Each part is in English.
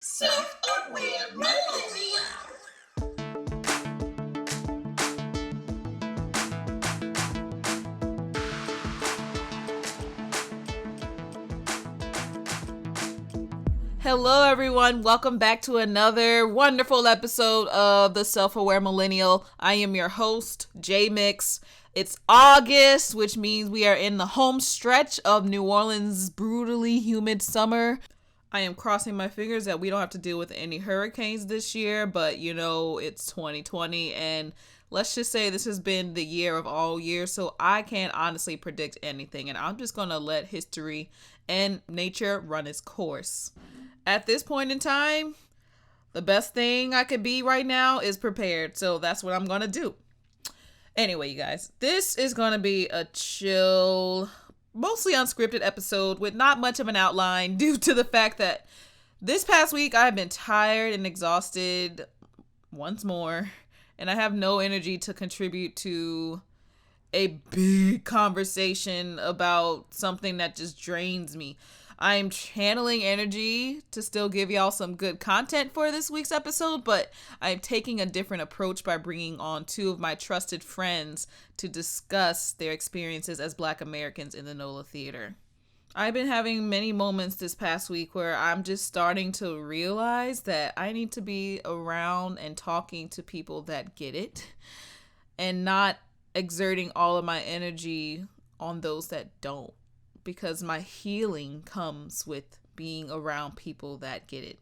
Self-aware millennial. Hello, everyone. Welcome back to another wonderful episode of the Self-Aware Millennial. I am your host, J.Mix. It's August, which means we are in the home stretch of New Orleans' brutally humid summer. I am crossing my fingers that we don't have to deal with any hurricanes this year, but you know, it's 2020 and let's just say this has been the year of all years, so I can't honestly predict anything, and I'm just going to let history and nature run its course. At this point in time, the best thing I could be right now is prepared, so that's what I'm going to do. Anyway, you guys, this is going to be a chill, mostly unscripted episode with not much of an outline due to the fact that this past week I've been tired and exhausted once more, and I have no energy to contribute to a big conversation about something that just drains me. I'm channeling energy to still give y'all some good content for this week's episode, but I'm taking a different approach by bringing on two of my trusted friends to discuss their experiences as Black Americans in the NOLA Theatre. I've been having many moments this past week where I'm just starting to realize that I need to be around and talking to people that get it and not exerting all of my energy on those that don't. Because my healing comes with being around people that get it.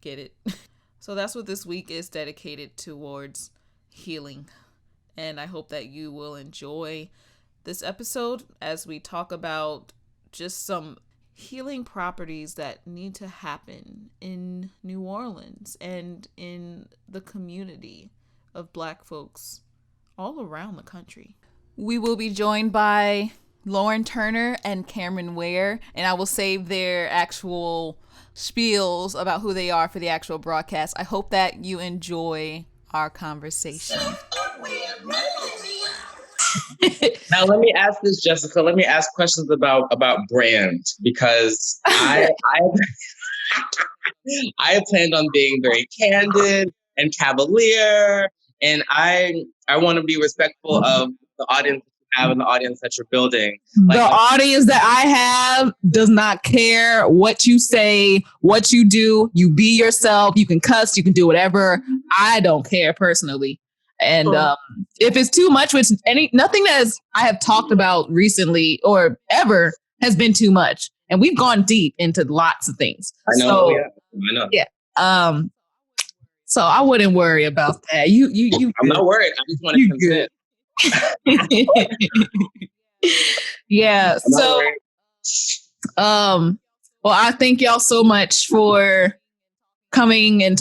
Get it? So that's what this week is dedicated towards, healing. And I hope that you will enjoy this episode as we talk about just some healing properties that need to happen in New Orleans and in the community of Black folks all around the country. We will be joined by Lauren Turner and Cameron Ware, and I will save their actual spiels about who they are for the actual broadcast. I hope that you enjoy our conversation. Now let me ask this, Jessica. Let me ask questions about brand, because I had planned on being very candid and cavalier, and I want to be respectful of the audience you have and the audience that you're building. The audience that I have does not care what you say, what you do. You be yourself. You can cuss. You can do whatever. I don't care personally. And if it's too much, which nothing that I have talked about recently or ever has been too much. And we've gone deep into lots of things. I know. So, I know. Yeah. So I wouldn't worry about that. You. I'm not worried. I just want to consent. Yeah. So, well, I thank y'all so much for coming and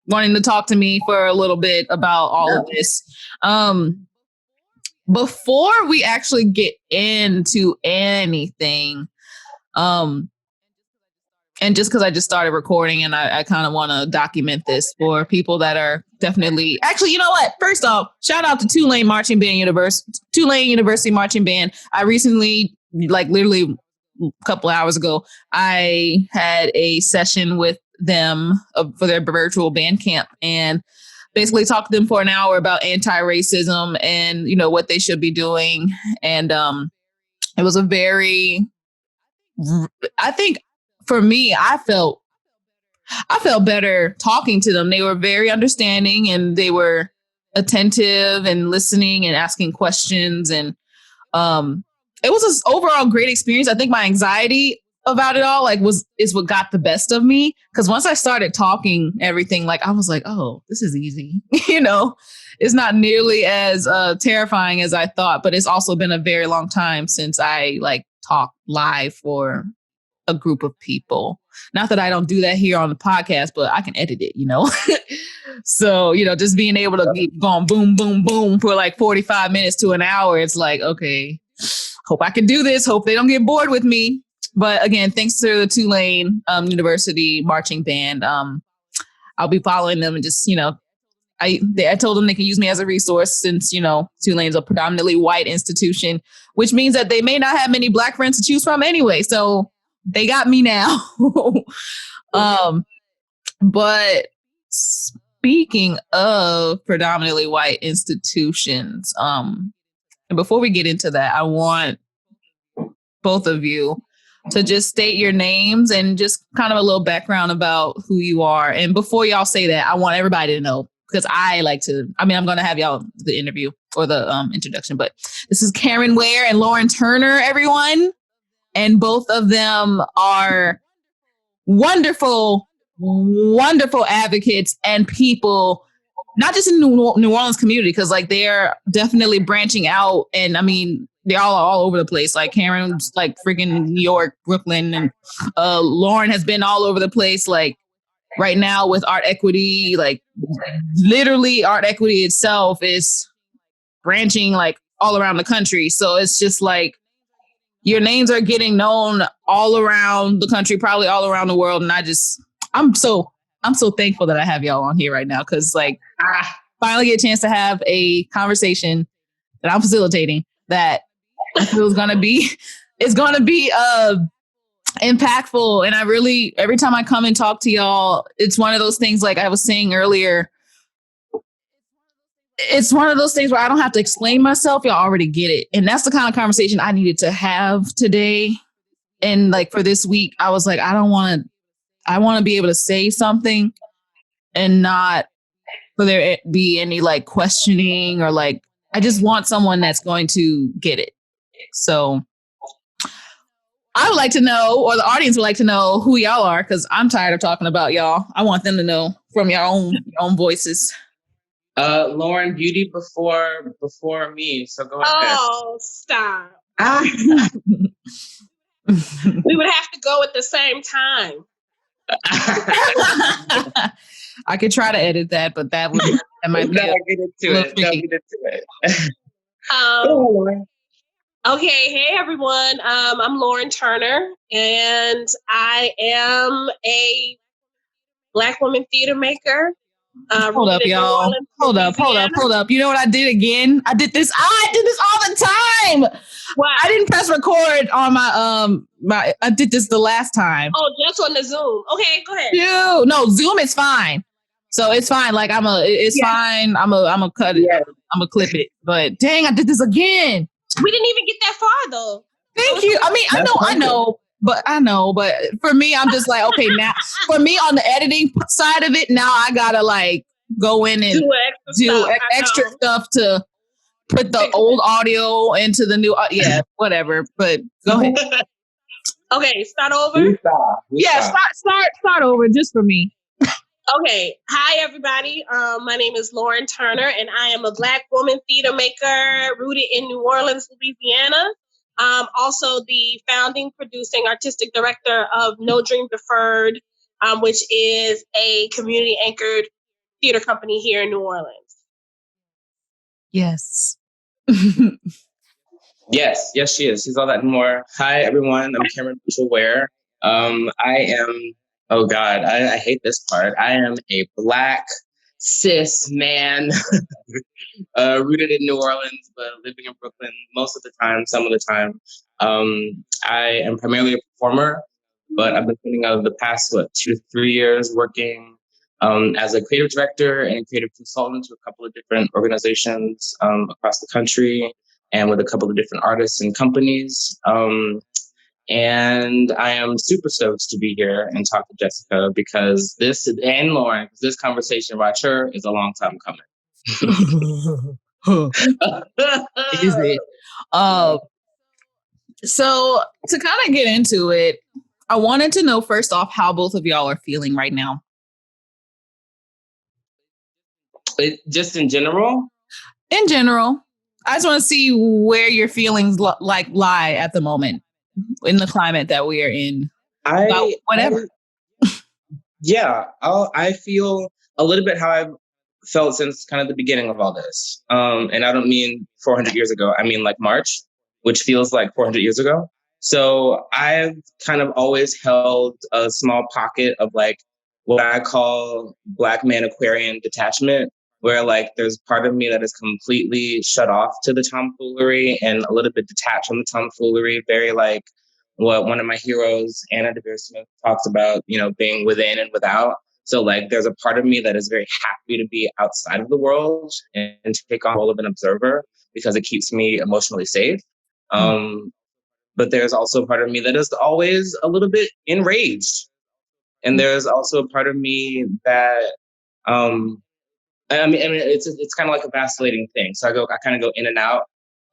wanting to talk to me for a little bit about all of this. Before we actually get into anything, and just because I just started recording and I kind of want to document this for people that are definitely... Actually, you know what? First off, shout out to Tulane University Marching Band. I recently, literally a couple hours ago, I had a session with them for their virtual band camp and basically talked to them for an hour about anti-racism and, what they should be doing. And it was I think for me, I felt better talking to them. They were very understanding and they were attentive and listening and asking questions. And it was an overall great experience. I think my anxiety about it all is what got the best of me. Because once I started talking everything, I was like, oh, this is easy. It's not nearly as terrifying as I thought, but it's also been a very long time since I talked live for a group of people. Not that I don't do that here on the podcast, but I can edit it, So, just being able to keep going boom, boom, boom for 45 minutes to an hour. It's okay, hope I can do this. Hope they don't get bored with me. But again, thanks to the Tulane University Marching Band. I'll be following them and just, I told them they can use me as a resource since, Tulane's a predominantly white institution, which means that they may not have many Black friends to choose from anyway. So they got me now. But speaking of predominantly white institutions, and before we get into that, I want both of you to just state your names and just kind of a little background about who you are. And before y'all say that, I want everybody to know, because I'm going to have y'all the interview or the introduction, but this is Karen Ware and Lauren Turner, everyone. And both of them are wonderful, wonderful advocates and people, not just in New Orleans community, because like they're definitely branching out. And I mean, they all are all over the place. Like Karen's like freaking New York, Brooklyn, and Lauren has been all over the place. Like right now with art equity, like literally art equity itself is branching like all around the country. So it's just like your names are getting known all around the country, probably all around the world. And I'm so thankful that I have y'all on here right now, because like I finally get a chance to have a conversation that I'm facilitating that I feel is gonna be impactful. And I really, every time I come and talk to y'all, it's one of those things, like I was saying earlier, it's one of those things where I don't have to explain myself. Y'all already get it. And that's the kind of conversation I needed to have today. And like for this week, I was like, I want to be able to say something and not for there be any like questioning, or like, I just want someone that's going to get it. So I would like to know, or the audience would like to know, who y'all are, because I'm tired of talking about y'all. I want them to know from your own voices. Lauren, beauty before me. So go ahead. Oh, stop. We would have to go at the same time. I could try to edit that, but that might be Get into it. Okay, hey everyone. I'm Lauren Turner, and I am a Black woman theater maker. Hold up, y'all. Hold up. You know what I did again? I did this all the time. What? I didn't press record on my I did this the last time. Oh, just on the Zoom. Okay, go ahead. Dude, no, Zoom is fine. So it's fine. Like fine. I'm a cut it. Yeah. I'm a clip it. But dang, I did this again. We didn't even get that far though. Thank you. I mean, I know. But for me, I'm just like, okay, now for me on the editing side of it, now I gotta like go in and do extra stuff to put the old audio into the new. Yeah, whatever. But go ahead. Okay, start over. Start over just for me. Okay. Hi, everybody. My name is Lauren Turner, and I am a Black woman theater maker rooted in New Orleans, Louisiana. Also the founding, producing, artistic director of No Dream Deferred, which is a community-anchored theater company here in New Orleans. Yes. Yes, she is. She's all that and more. Hi, everyone. I'm Cameron Ware. I am, oh God, I hate this part. I am a Black cis man rooted in New Orleans, but living in Brooklyn most of the time, some of the time. I am primarily a performer, but I've been spending the past, 2 to 3 years working as a creative director and creative consultant to a couple of different organizations across the country, and with a couple of different artists and companies. And I am super stoked to be here and talk to Jessica, because and Lauren, because this conversation about her is a long time coming. Is it? So to kind of get into it, I wanted to know first off how both of y'all are feeling right now. Just in general? In general. I just want to see where your feelings lie at the moment in the climate that we are in. Whatever. I feel a little bit how I've felt since kind of the beginning of all this. And I don't mean 400 years ago. I mean like March, which feels like 400 years ago. So I've kind of always held a small pocket of like what I call Black man Aquarian detachment, where like there's part of me that is completely shut off to the tomfoolery and a little bit detached from the tomfoolery, very like what one of my heroes, Anna DeVere Smith, talks about, being within and without. So like there's a part of me that is very happy to be outside of the world and take on the role of an observer because it keeps me emotionally safe. But there's also a part of me that is always a little bit enraged. And there's also a part of me that, it's kind of like a vacillating thing. So I kind of go in and out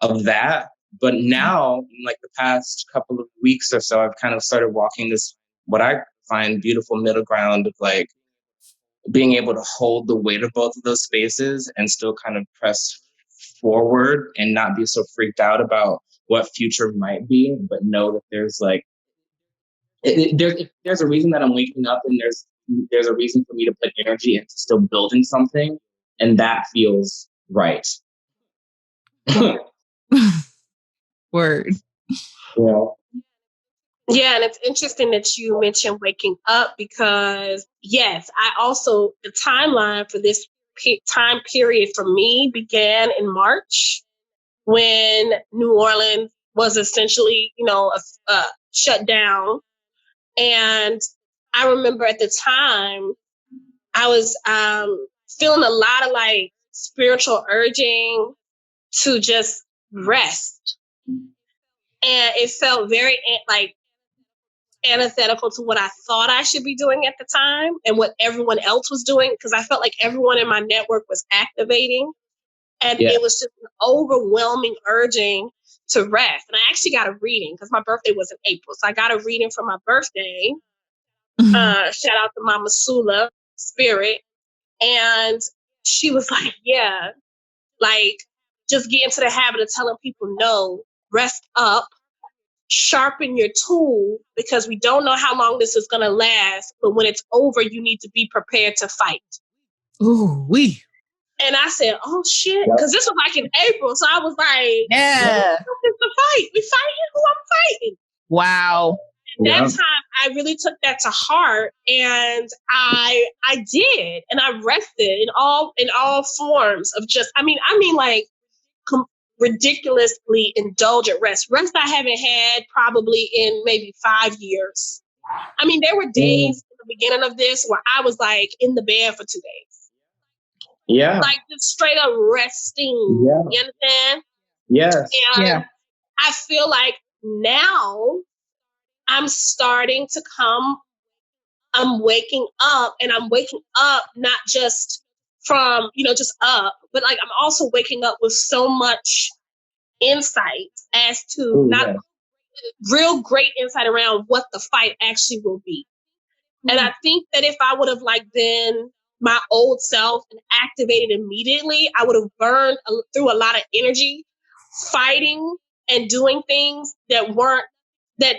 of that. But now, in like the past couple of weeks or so, I've kind of started walking this, what I find beautiful middle ground of like being able to hold the weight of both of those spaces and still kind of press forward and not be so freaked out about what future might be, but know that there's like, there's a reason that I'm waking up, and there's a reason for me to put energy into still building something, and that feels right. Word. Yeah. Yeah, and it's interesting that you mentioned waking up because, yes, I also, the timeline for this time period for me began in March when New Orleans was essentially, shut down. And I remember at the time, I was feeling a lot of like spiritual urging to just rest. And it felt very like antithetical to what I thought I should be doing at the time and what everyone else was doing, because I felt like everyone in my network was activating. And it was just an overwhelming urging to rest. And I actually got a reading because my birthday was in April. So I got a reading for my birthday. Shout out to Mama Sula, Spirit. And she was like, yeah, like just get into the habit of telling people no, rest up, sharpen your tool, because we don't know how long this is going to last. But when it's over, you need to be prepared to fight. Ooh, wee. And I said, oh shit, because this was like in April. So I was like, yeah, it's the fight. We fighting who I'm fighting. Wow. That time I really took that to heart, and I did, and I rested in all forms of just, I mean like ridiculously indulgent rest I haven't had probably in maybe 5 years. I mean, there were days in the beginning of this where I was like in the bed for 2 days. Yeah. Like just straight up resting. Yeah. You understand? Yes. And I feel like now I'm starting to I'm waking up, and I'm waking up not just from, just up, but like I'm also waking up with so much insight as to real great insight around what the fight actually will be. And I think that if I would have like been my old self and activated immediately, I would have burned through a lot of energy fighting and doing things that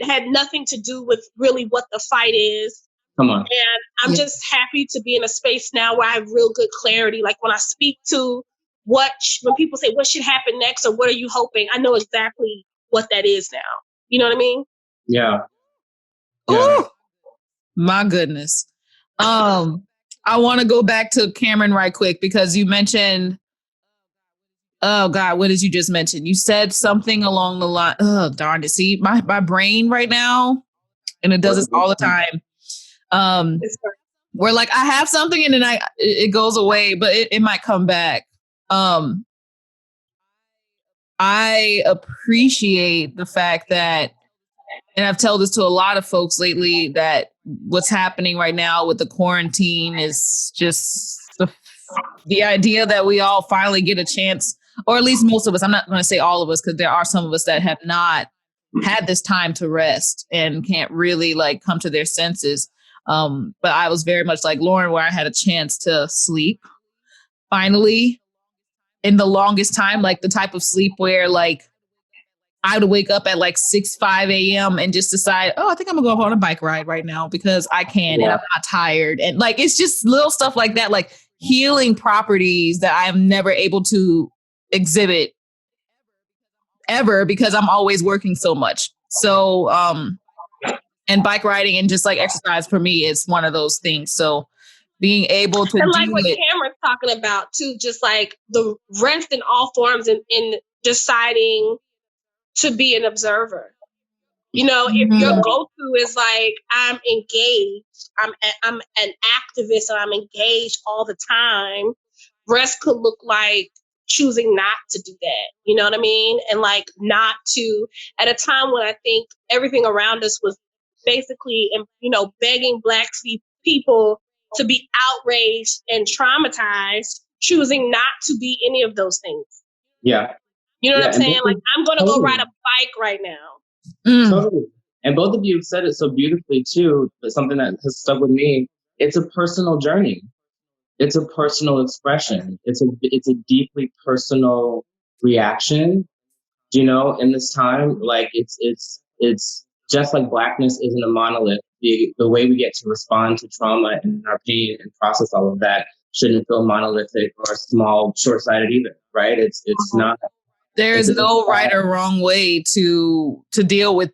had nothing to do with really what the fight is. Come on. And I'm just happy to be in a space now where I have real good clarity. Like when I speak to when people say, what should happen next or what are you hoping? I know exactly what that is now. You know what I mean? Yeah. Ooh, my goodness. I want to go back to Cameron right quick because you mentioned, oh God, what did you just mention? You said something along the line. Oh, darn it. See, my brain right now, and it does this all the time. Where like I have something and then it goes away, but it might come back. I appreciate the fact that, and I've told this to a lot of folks lately, that what's happening right now with the quarantine is just the idea that we all finally get a chance, or at least most of us. I'm not going to say all of us, because there are some of us that have not had this time to rest and can't really like come to their senses. But I was very much like Lauren, where I had a chance to sleep finally in the longest time, like the type of sleep where like I would wake up at like 5 a.m. and just decide, oh, I think I'm gonna go on a bike ride right now because I can and I'm not tired. And like, it's just little stuff like that, like healing properties that I am never able to exhibit ever because I'm always working so much. So, and bike riding and just like exercise for me is one of those things. So being able to and like do what it. Cameron's talking about too, just like the rest in all forms and in deciding to be an observer. If your go-to is like, I'm engaged, I'm an activist, and I'm engaged all the time, rest could look like choosing not to do that. You know what I mean? And like not to, at a time when I think everything around us was basically, begging Black people to be outraged and traumatized, choosing not to be any of those things. Yeah. You know what I'm saying? Like, I'm going to go ride a bike right now. Totally. And both of you have said it so beautifully too, but something that has stuck with me, it's a personal journey. It's a personal expression. It's a deeply personal reaction, in this time. Like it's just like Blackness isn't a monolith. The way we get to respond to trauma and our pain and process all of that shouldn't feel monolithic or small, short-sighted either, right? It's not. There's no right or wrong way to deal with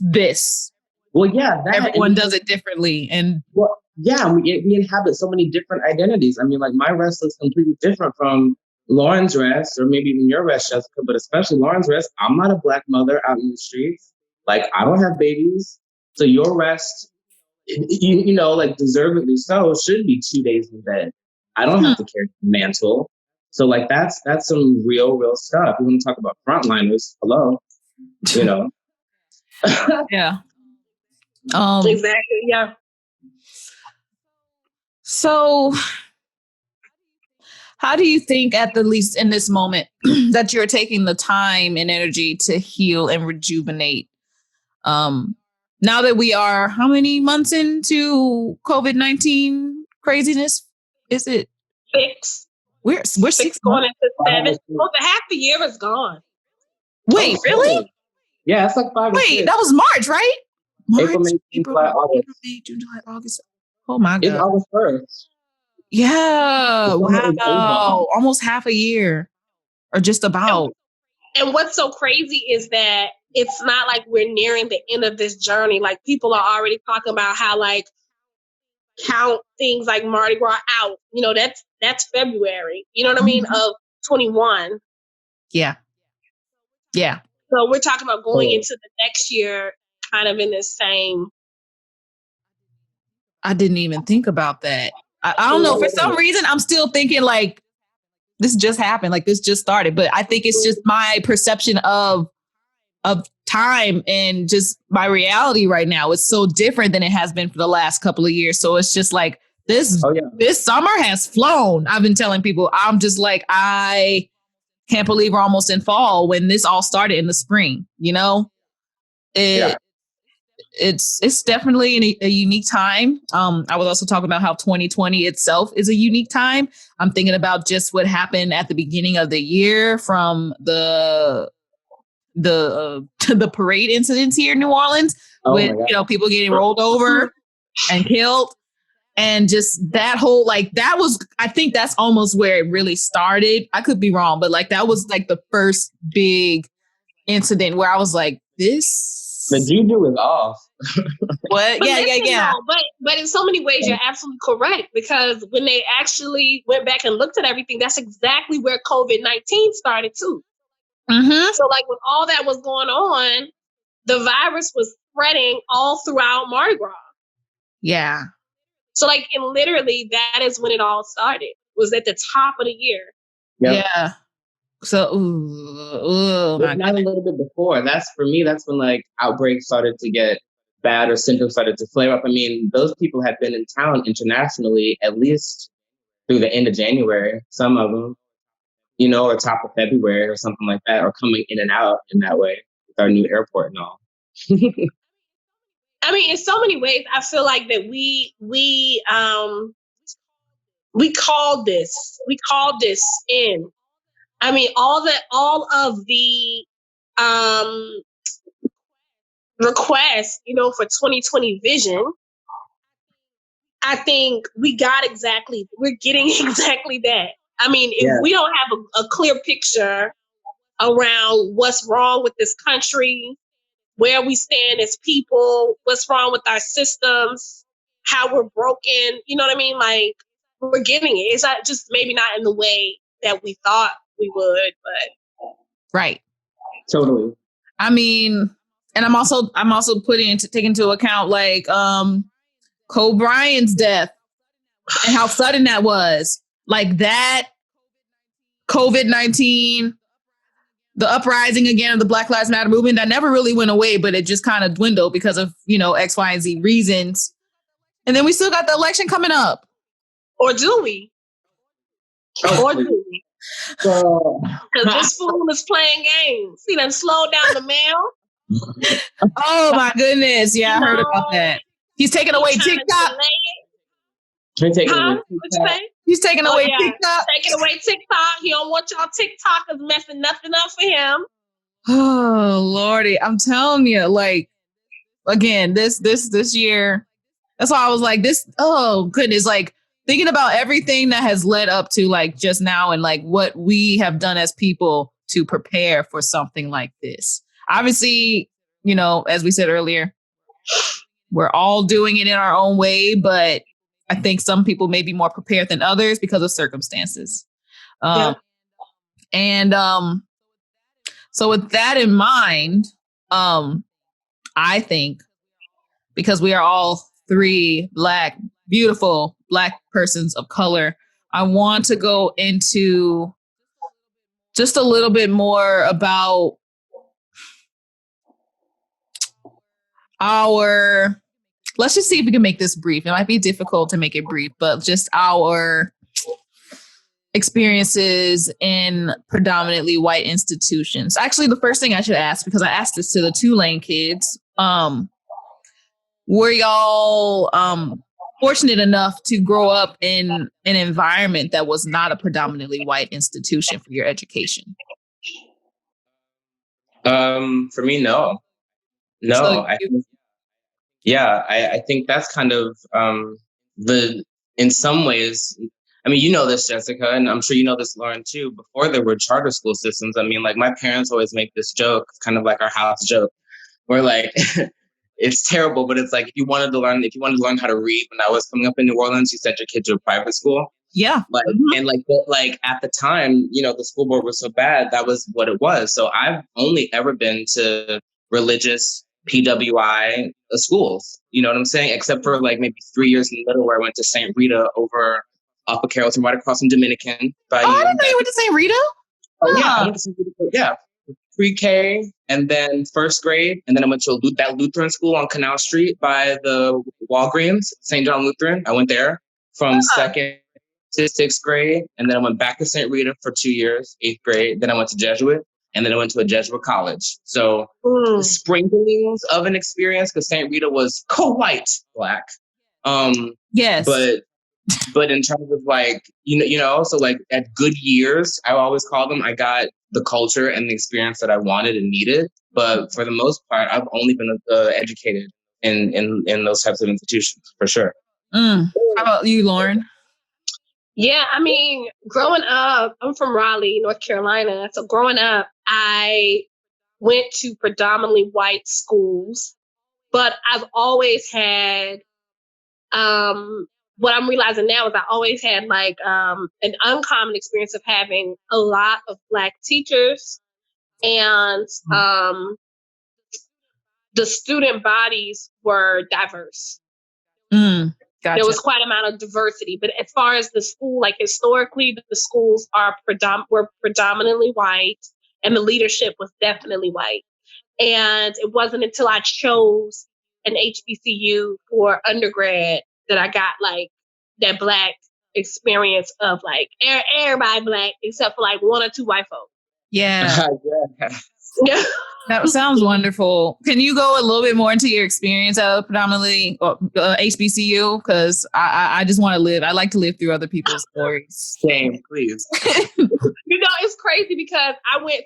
this. Well, yeah, everyone does it differently, and we inhabit so many different identities. I mean, like my rest looks completely different from Lauren's rest, or maybe even your rest, Jessica, but especially Lauren's rest. I'm not a Black mother out in the streets. Like, I don't have babies, so your rest, like deservedly so, should be 2 days in bed. I don't have to carry the mantle. So like that's some real stuff. We want to talk about frontliners. Hello, Yeah. Exactly. Yeah. So how do you think, at the least in this moment, that you're taking the time and energy to heal and rejuvenate? Now that we are how many months into COVID-19 craziness? Is it 6? We're 6 going into 7. Well, the half the year is gone. Wait, really? Yeah, it's like 5. Wait, that was March, right? March, April, May, June, July, August. Oh my God! It's August 1st. Yeah, wow, almost half a year, or just about. And what's so crazy is that it's not like we're nearing the end of this journey. Like, people are already talking about how, like, count things like Mardi Gras out. That's February. You know what I mean? Of 21. Yeah. Yeah. So we're talking about going into the next year kind of in the same. I didn't even think about that. I don't know. For some reason, I'm still thinking like this just happened. Like this just started. But I think it's just my perception of time, and just my reality right now. It's so different than it has been for the last couple of years. So it's just like this summer has flown. I've been telling people, I'm just like, I can't believe we're almost in fall when this all started in the spring, It's definitely a unique time. I was also talking about how 2020 itself is a unique time. I'm thinking about just what happened at the beginning of the year, from the parade incidents here in New Orleans, with people getting rolled over and killed, and just that whole, like, that was, I think that's almost where it really started. I could be wrong, but like that was like the first big incident where I was like, this. The juju is off. What? Yeah. But in so many ways, you're absolutely correct, because when they actually went back and looked at everything, that's exactly where COVID-19 started too. Mm-hmm. So like when all that was going on, the virus was spreading all throughout Mardi Gras. Yeah. So like, and literally that is when it all started, was at the top of the year. Yep. Yeah. So, not a little bit before. That's, for me, that's when like outbreaks started to get bad, or symptoms started to flare up. I mean, those people had been in town internationally at least through the end of January, some of them, or top of February or something like that, or coming in and out in that way with our new airport and all. I mean, in so many ways, I feel like that we called this in. I mean, all of the requests, for 2020 vision, I think we're getting exactly that. I mean, if we don't have a clear picture around what's wrong with this country, where we stand as people, what's wrong with our systems, how we're broken, you know what I mean? Like, we're getting it. It's not just, maybe not in the way that we thought we would, but. Right. Totally. I mean, And I'm also taking into account like Kobe Bryant's death and how sudden that was. Like that, COVID-19, the uprising again of the Black Lives Matter movement that never really went away, but it just kind of dwindled because of, X, Y, and Z reasons. And then we still got the election coming up. Or do we? Or do we? Because this fool is playing games. He done slowed down the mail. Oh my goodness. Yeah, I heard about that. He's taking away TikTok. He's taking away TikTok. Taking away TikTok. He don't want y'all TikTokers messing nothing up for him. Oh Lordy. I'm telling you, like, again, this year, that's why I was like, oh goodness, like thinking about everything that has led up to like just now and like what we have done as people to prepare for something like this. Obviously, as we said earlier, we're all doing it in our own way, but I think some people may be more prepared than others because of circumstances. And so with that in mind, I think because we are all three beautiful Black persons of color, I want to go into just a little bit more about let's just see if we can make this brief. It might be difficult to make it brief, but just our experiences in predominantly white institutions. Actually, the first thing I should ask, because I asked this to the Tulane kids, were y'all fortunate enough to grow up in an environment that was not a predominantly white institution for your education? For me, no. So I think that's kind of in some ways, I mean, this, Jessica, and I'm sure you know this, Lauren, too. Before there were charter school systems, I mean, like my parents always make this joke, kind of like our house joke, where like it's terrible, but it's like if you wanted to learn how to read when I was coming up in New Orleans, you sent your kid to a private school. Yeah. Like, and like at the time, the school board was so bad, that was what it was. So I've only ever been to religious PWI schools, you know what I'm saying? Except for like maybe 3 years in the middle where I went to St. Rita over off of Carrollton, right across from Dominican. I didn't know you went to St. Rita. Oh yeah, I went to St. Rita. Yeah, pre-K and then first grade, and then I went to that Lutheran school on Canal Street by the Walgreens, St. John Lutheran. I went there from second to sixth grade, and then I went back to St. Rita for 2 years, eighth grade. Then I went to Jesuit, and then I went to a Jesuit college. So the sprinklings of an experience, because St. Rita was co-white Black. Yes. But in terms of like, so like at good years, I always call them, I got the culture and the experience that I wanted and needed. But for the most part, I've only been educated in those types of institutions, for sure. How about you, Lauren? Yeah, I mean, growing up, I'm from Raleigh, North Carolina. So growing up, I went to predominantly white schools, but I've always had, what I'm realizing now is I always had like an uncommon experience of having a lot of Black teachers, and the student bodies were diverse. Gotcha. There was quite an amount of diversity, but as far as the school, like historically, the schools were predominantly white, and the leadership was definitely white. And it wasn't until I chose an HBCU for undergrad that I got like that Black experience of like everybody Black except for like one or two white folks. Yeah. Yeah. That sounds wonderful. Can you go a little bit more into your experience of predominantly HBCU? Because I just want to live. I like to live through other people's stories. Same, please. It's crazy because I went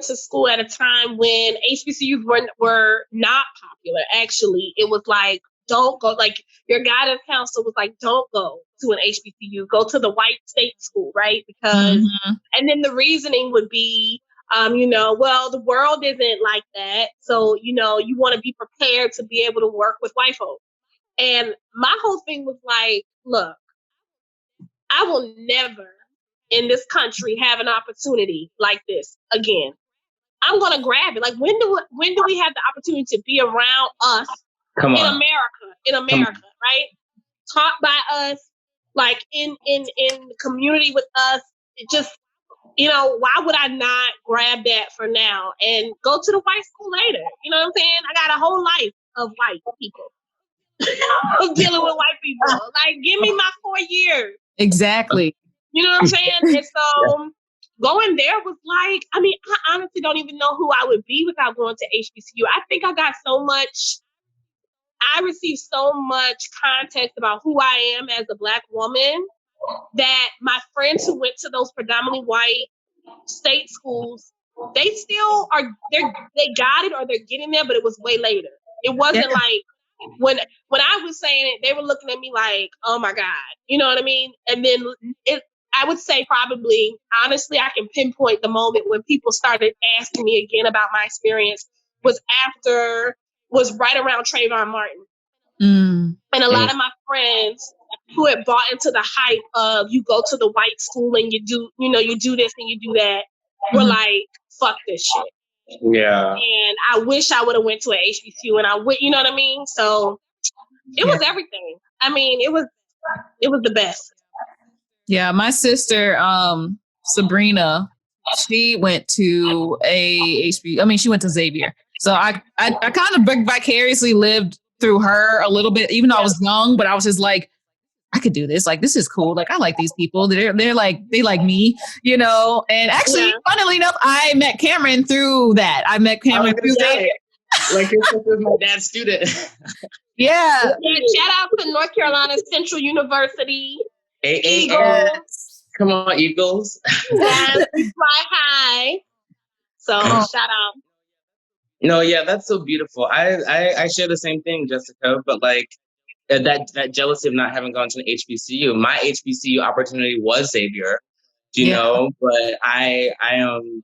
to school at a time when HBCUs were not popular. Actually, it was like, don't go. Like your guidance counselor was like, don't go to an HBCU. Go to the white state school, right? Because, and then the reasoning would be, well, the world isn't like that. So, you want to be prepared to be able to work with white folks. And my whole thing was like, look, I will never in this country have an opportunity like this again. I'm gonna grab it. Like when do we have the opportunity to be around us in America, right? Taught by us, like in the community with us. It just, why would I not grab that for now and go to the white school later? You know what I'm saying? I got a whole life of white people. I'm dealing with white people. Like, give me my 4 years. Exactly. You know what I'm saying? And so going there was like, I mean, I honestly don't even know who I would be without going to HBCU. I think I received so much context about who I am as a Black woman that my friends who went to those predominantly white state schools, they still they got it or they're getting there, but it was way later. It wasn't like when I was saying it, they were looking at me like, oh my God, you know what I mean? And then I would say probably, honestly, I can pinpoint the moment when people started asking me again about my experience was right around Trayvon Martin. And a lot of my friends who had bought into the hype of you go to the white school and you do this and you do that were like, fuck this shit. Yeah. And I wish I would have went to an HBCU and you know what I mean? So it was everything. I mean, it was the best. Yeah, my sister, Sabrina, she went to she went to Xavier. So I kind of vicariously lived through her a little bit, even though I was young, but I was just like, I could do this. Like, this is cool. Like, I like these people. They like me, And actually, funnily enough, I met Cameron through that. I met Cameron through Xavier. Like, your sister's my dad's student. Yeah. Shout out to North Carolina Central University. Eagles. Come on, Eagles. Yes, we fly high. So shout out. No, yeah, that's so beautiful. I share the same thing, Jessica, but like that jealousy of not having gone to an HBCU. My HBCU opportunity was Xavier, but I am,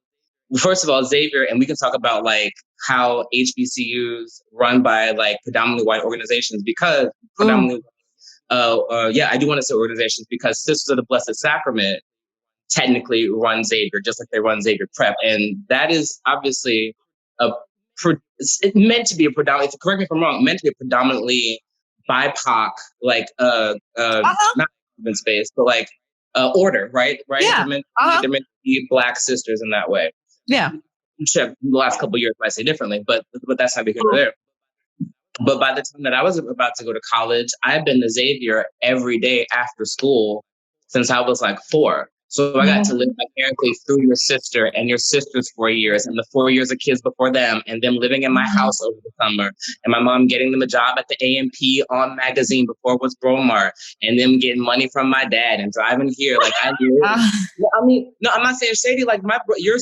first of all, Xavier, and we can talk about like how HBCUs run by like predominantly white organizations because predominantly, I do want to say organizations because Sisters of the Blessed Sacrament technically run Xavier, just like they run Xavier Prep. And that is obviously it's meant to be a predominantly, correct me if I'm wrong, meant to be a predominantly BIPOC, like not urban space, but like order, right? Yeah. They're meant to be Black sisters in that way. Yeah. The last couple of years might say differently, but that's not because there. But by the time that I was about to go to college, I've been to Xavier every day after school since I was like 4. So I got to live vicariously through your sister and your sister's 4 years and the 4 years of kids before them and them living in my house over the summer and my mom getting them a job at the A&P on magazine before it was Bromar and them getting money from my dad and driving here. Like I knew. I mean, no, I'm not saying shady. Like your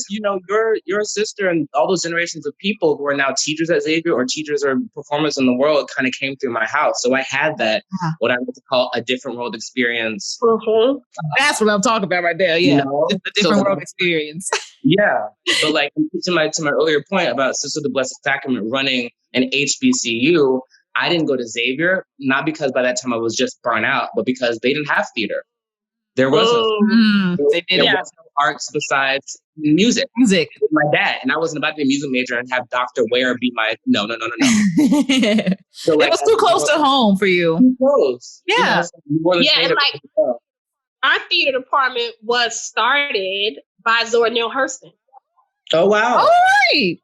sister and all those generations of people who are now teachers at Xavier or teachers or performers in the world kind of came through my house. So I had that, what I would call a different world experience. That's what I'm talking about right there. Yeah. It's a different world experience. Yeah. But like to my earlier point about Sisters of the Blessed Sacrament running an HBCU, I didn't go to Xavier, not because by that time I was just burnt out, but because they didn't have theater. There was no arts besides music. With my dad. And I wasn't about to be a music major and have Dr. Ware be my no. So, like, it was too close to home for you. Too close. Yeah. And like our theater department was started by Zora Neale Hurston. Oh wow. All right.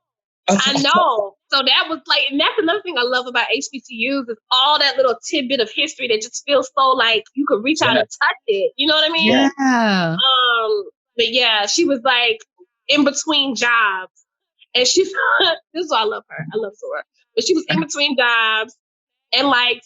I know. So that was like, and that's another thing I love about HBCUs is all that little tidbit of history that just feels so like you could reach out and touch it. You know what I mean? Yeah. But yeah, she was like in between jobs. And she, this is why I love her. I love Zora. But she was in between jobs and like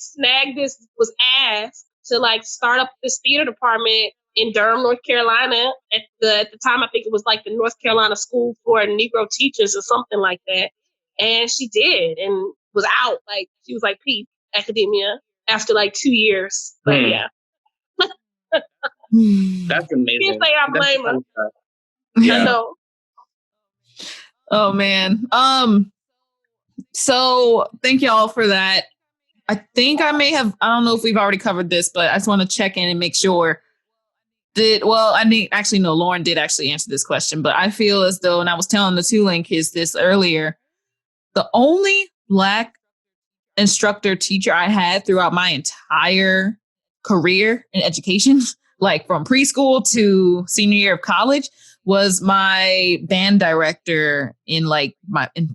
was asked to like start up this theater department in Durham, North Carolina. At the time, I think it was like the North Carolina School for Negro Teachers or something like that. And she did and was out. Like she was like peace academia after like 2 years. But yeah. That's amazing. Can't say I blame her. Yeah. I know. Oh man. So thank y'all for that. I think I don't know if we've already covered this, but I just want to check in and make sure. actually, no, Lauren did actually answer this question, but I feel as though, and I was telling the Tulane kids this earlier, the only Black instructor teacher I had throughout my entire career in education, like from preschool to senior year of college, was my band director in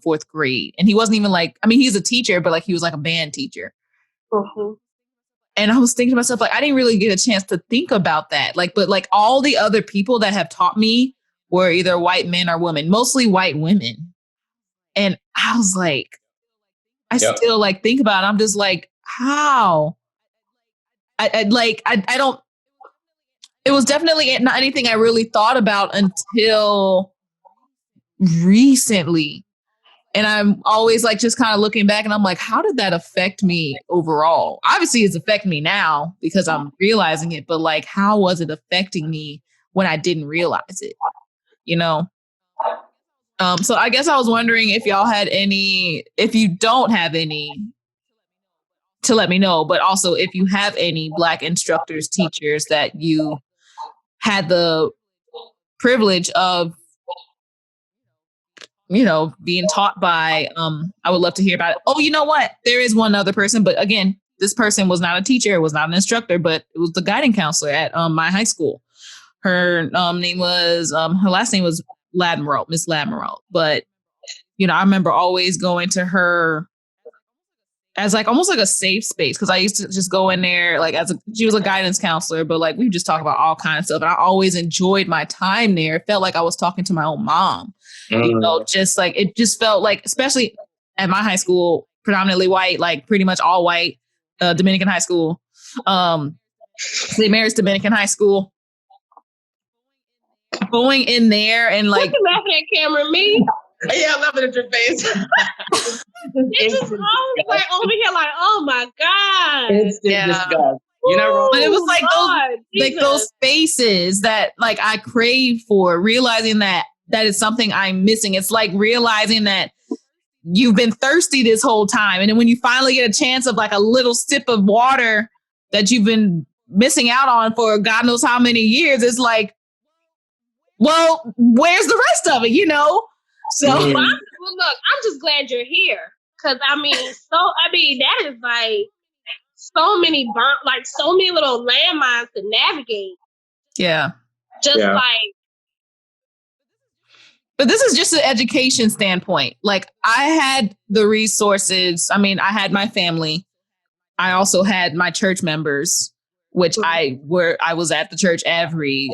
fourth grade. And he wasn't even he's a teacher, but he was like a band teacher. Mm-hmm. And I was thinking to myself, I didn't really get a chance to think about that. But all the other people that have taught me were either white men or women, mostly white women. And I was like, I still think about it. I'm just like, how? I don't, it was definitely not anything I really thought about until recently. And I'm always just kind of looking back and I'm like, how did that affect me overall? Obviously it's affecting me now because I'm realizing it, but how was it affecting me when I didn't realize it? So I guess I was wondering if y'all had any, if you don't have any, to let me know, but also if you have any Black instructors, teachers that you had the privilege of, being taught by, I would love to hear about it. Oh, you know what? There is one other person, but again, this person was not a teacher, was not an instructor, but it was the guiding counselor at my high school. Her name was, her last name was Ladmiral, Miss Ladmiral. But, I remember always going to her as almost a safe space, because I used to just go in there she was a guidance counselor, but we just talk about all kinds of stuff. And I always enjoyed my time there. It felt like I was talking to my own mom. It just felt especially at my high school, predominantly white, pretty much all white, Dominican high school, St. Mary's Dominican high school. Going in there and what you laughing at, Cameron? Me? Yeah, I love it at your face. It's just always over here oh my God. Instant disgust. You're not wrong. But it was those spaces that I crave for, realizing that is something I'm missing. It's realizing that you've been thirsty this whole time. And then when you finally get a chance of a little sip of water that you've been missing out on for God knows how many years, it's well, where's the rest of it, So well, look, I'm just glad you're here. Cause that is so many so many little landmines to navigate. Yeah. But this is just an education standpoint. I had the resources. I had my family. I also had my church members, which I was at the church every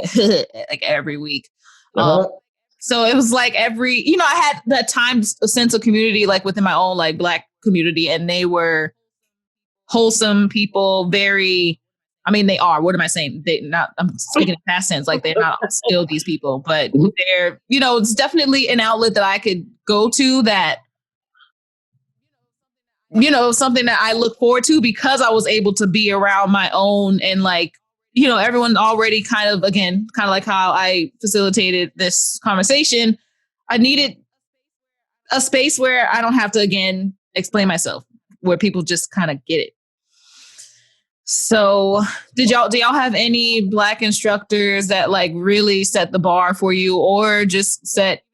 week. So it was every, I had that time, a sense of community, within my own Black community, and they were wholesome people, very, they are, what am I saying? I'm speaking in past tense, they're not still these people, but they're, it's definitely an outlet that I could go to that, something that I look forward to because I was able to be around my own and everyone already kind of like how I facilitated this conversation. I needed a space where I don't have to, again, explain myself, where people just kind of get it. So do y'all have any Black instructors that really set the bar for you, or just set,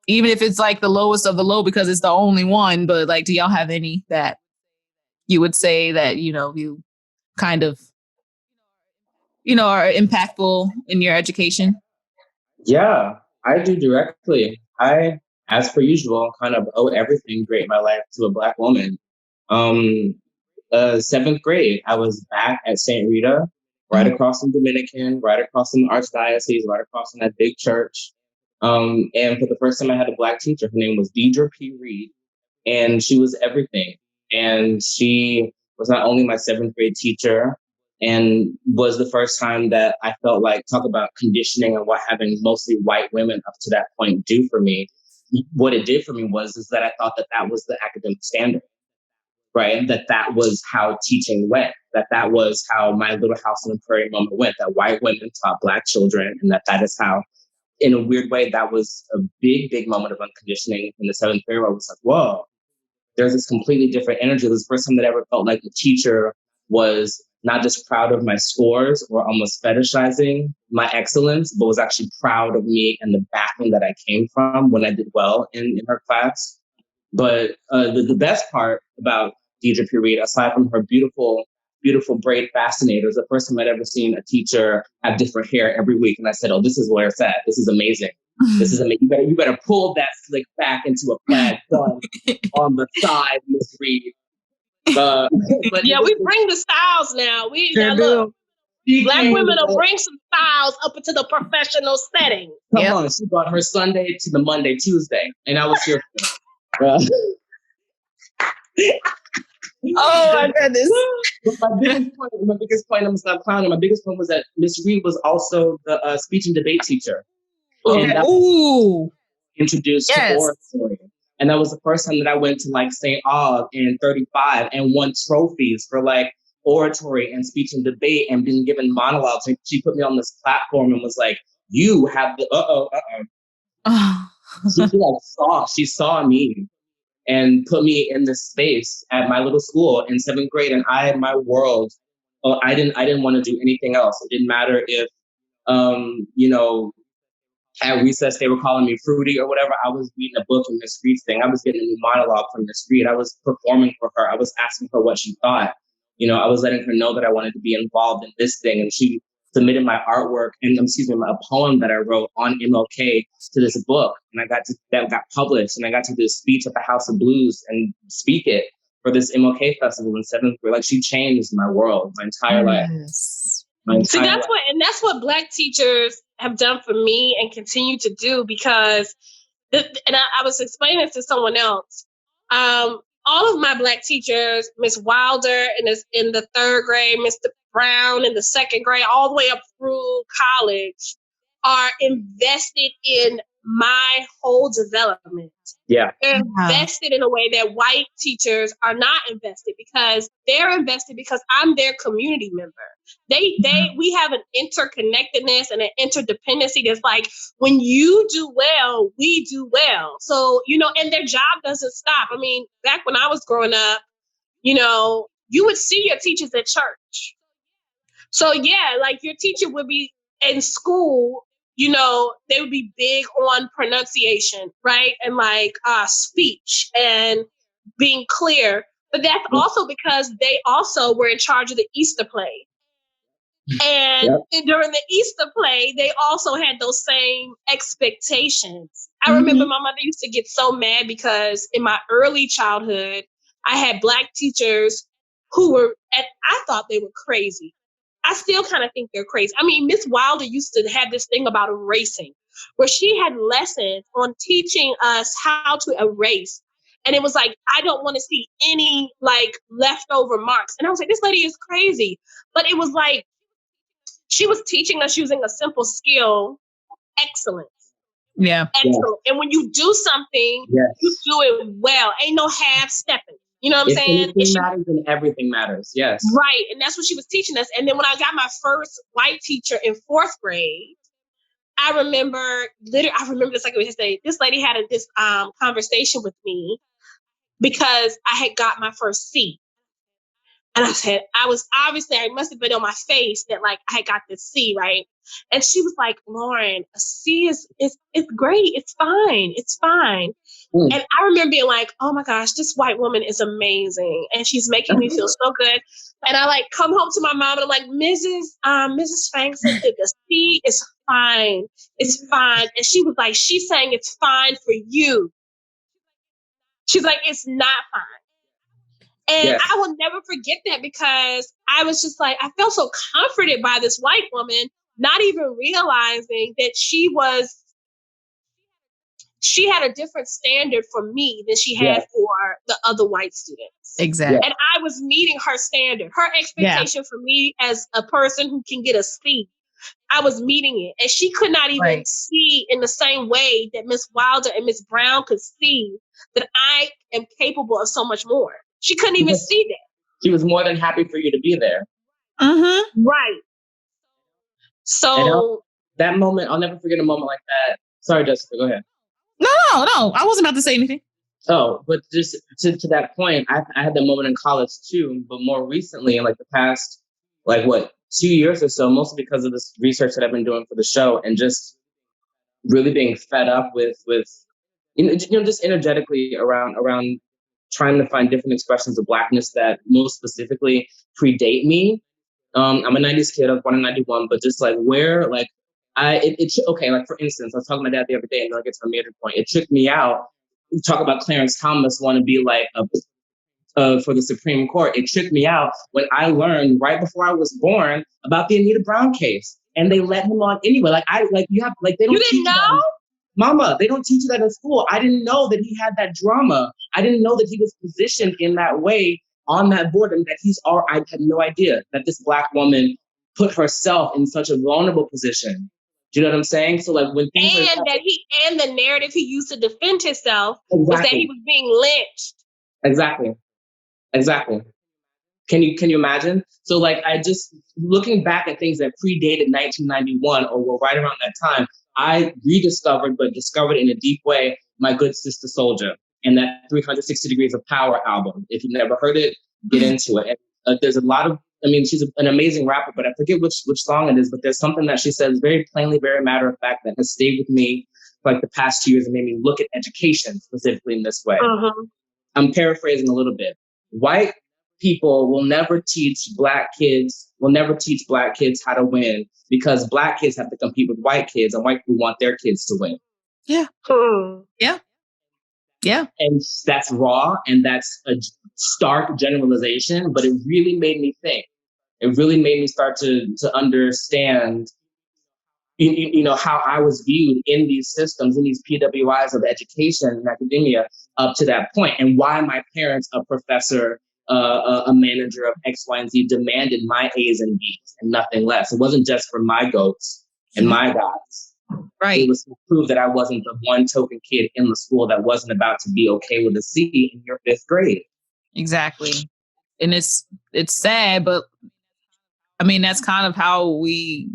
even if it's the lowest of the low because it's the only one, but do y'all have any that you would say that, you kind of, are impactful in your education? Yeah, I do directly. I, as per usual, kind of owe everything great in my life to a Black woman. Seventh grade, I was back at St. Rita, right across from Dominican, right across from the Archdiocese, right across from that big church. And for the first time, I had a Black teacher. Her name was Deidre P. Reed, and she was everything. And she was not only my seventh grade teacher, and was the first time that I felt talk about conditioning and what having mostly white women up to that point do for me. What it did for me is that I thought that was the academic standard, right? That was how teaching went, that was how my little house on the prairie moment went, that white women taught Black children, and that is how, in a weird way, that was a big, big moment of unconditioning in the seventh grade where I was whoa, there's this completely different energy. This was the first time that I ever felt like the teacher was not just proud of my scores or almost fetishizing my excellence, but was actually proud of me and the background that I came from when I did well in her class. But the best part about Deidre P. Reed, aside from her beautiful braid fascinators, the first time I'd ever seen a teacher have different hair every week. And I said, oh, this is where it's at. This is amazing. This is amazing. You better pull that slick back into a plaid bun on the side, Miss Reed. But yeah, we bring the styles now. We Sure now look. she Black came women will with- bring some styles up into the professional setting. Come on, she brought her Sunday to the Monday, Tuesday, and I was here for it. Oh my goodness. But my biggest point, I'm gonna stop clowning. My biggest point was that Miss Reed was also the speech and debate teacher. Okay. And that Ooh. introduced to oratory. And that was the first time that I went to like St. Aug in 35 and won trophies for like oratory and speech and debate and being given monologues. And she put me on this platform and was like, you have the she saw me and put me in this space at my little school in 7th grade. And my world, I didn't want to do anything else. It didn't matter if, at recess they were calling me fruity or whatever. I was reading a book from Miss Reed's thing. I was getting a new monologue from Miss Reed. I was performing for her. I was asking her what she thought. I was letting her know that I wanted to be involved in this thing. And she submitted my artwork and a poem that I wrote on MLK to this book. And that got published, and I got to do a speech at the House of Blues and speak it for this MLK festival in 7th grade. Like, she changed my world, my entire life. See, that's what Black teachers have done for me and continue to do, because, I was explaining this to someone else. All of my Black teachers, Miss Wilder in the 3rd grade, Mr. Brown in the 2nd grade, all the way up through college, are invested in my whole development. Yeah. They're invested in a way that white teachers are not invested, because they're invested because I'm their community member. We have an interconnectedness and an interdependency that's like, when you do well, we do well. So, and their job doesn't stop. I mean, back when I was growing up, you would see your teachers at church. So yeah, like your teacher would be in school, they would be big on pronunciation, right? And like speech and being clear. But that's also because they also were in charge of the Easter play. And during the Easter play, they also had those same expectations. I remember my mother used to get so mad because in my early childhood, I had Black teachers who were, and I thought they were crazy. I still kind of think they're crazy. I mean, Miss Wilder used to have this thing about erasing, where she had lessons on teaching us how to erase. And it was like, I don't want to see any like leftover marks. And I was like, this lady is crazy. But it was like, she was teaching us using a simple skill, excellence. Yeah. Excellent. And when you do something, you do it well. Ain't no half stepping. You know what I'm saying? Anything matters and everything matters. Yes. Right. And that's what she was teaching us. And then when I got my first white teacher in 4th grade, I remember this like yesterday. This lady had this conversation with me because I had got my first C. And I must have been on my face that like I got this C, right? And she was like, Lauren, a C is great. It's fine. It's fine. And I remember being like, oh my gosh, this white woman is amazing. And she's making me feel so good. And I like come home to my mom and I'm like, Mrs. Frank said that the C is fine. It's fine. And she was like, she's saying it's fine for you. She's like, it's not fine. And I will never forget that, because I was just like, I felt so comforted by this white woman, not even realizing that she had a different standard for me than she had for the other white students. Exactly. And I was meeting her standard, her expectation for me as a person who can get a C. I was meeting it. And she could not even see in the same way that Miss Wilder and Miss Brown could see that I am capable of so much more. She couldn't even see that. She was more than happy for you to be there. Right. So that moment, I'll never forget a moment like that. Sorry, Jessica, go ahead. No. I wasn't about to say anything. Oh, but just to that point, I had that moment in college too, but more recently, in like the past like 2 years or so, mostly because of this research that I've been doing for the show, and just really being fed up with just energetically around trying to find different expressions of Blackness that most specifically predate me. I'm a 90s kid. I was born in 91, but just like where, like, okay, like for instance, I was talking to my dad the other day, and I'll get to a major point. It tricked me out. Talk about Clarence Thomas want to be like for the Supreme Court. It tricked me out when I learned right before I was born about the Anita Brown case, and they let him on anyway. They don't. You didn't know? Mama, they don't teach you that in school. I didn't know that he had that drama. I didn't know that he was positioned in that way on that board, and that I had no idea that this Black woman put herself in such a vulnerable position. Do you know what I'm saying? So like when things and the narrative he used to defend himself was that he was being lynched. Exactly. Can you imagine? So like I just looking back at things that predated 1991 or were right around that time, I rediscovered, but discovered in a deep way, My Good Sister Soldier and that 360 Degrees of Power album. If you've never heard it, get into it. And, there's a lot of, she's an amazing rapper, but I forget which song it is, but there's something that she says very plainly, very matter of fact, that has stayed with me for like the past 2 years and made me look at education specifically in this way. Mm-hmm. I'm paraphrasing a little bit. White people will never teach Black kids how to win because Black kids have to compete with white kids, and white people want their kids to win. Yeah. Yeah. And that's raw, and that's a stark generalization, but it really made me think. It really made me start to understand how I was viewed in these systems, in these PWIs of education and academia up to that point, and why my parents, a professor, a manager of X, Y, and Z, demanded my A's and B's and nothing less. It wasn't just for my goats and my gods. Right. It was to prove that I wasn't the one token kid in the school that wasn't about to be okay with a C in your 5th grade. Exactly. And it's sad, but that's kind of how we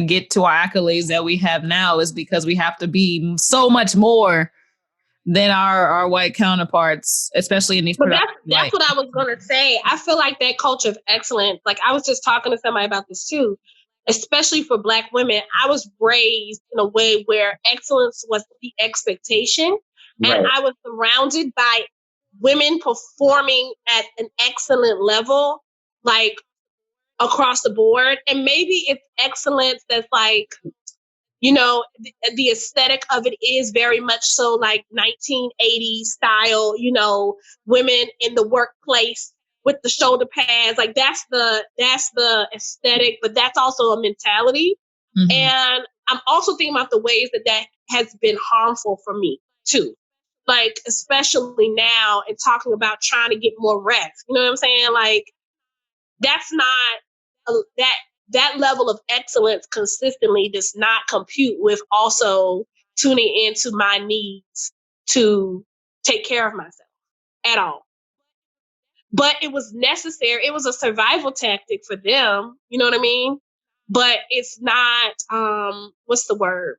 get to our accolades that we have now, is because we have to be so much more than our white counterparts, especially in these. But that's what I was going to say. I feel like that culture of excellence, like I was just talking to somebody about this too, especially for Black women. I was raised in a way where excellence was the expectation. Right. And I was surrounded by women performing at an excellent level, like across the board. And maybe it's excellence that's like, the aesthetic of it is very much so like 1980s style, women in the workplace with the shoulder pads. Like that's the aesthetic, but that's also a mentality. Mm-hmm. And I'm also thinking about the ways that has been harmful for me too. Like, especially now and talking about trying to get more reps. You know what I'm saying? Like, that's not that level of excellence consistently does not compute with also tuning into my needs to take care of myself at all. But it was necessary. It was a survival tactic for them. You know what I mean? But it's not, what's the word?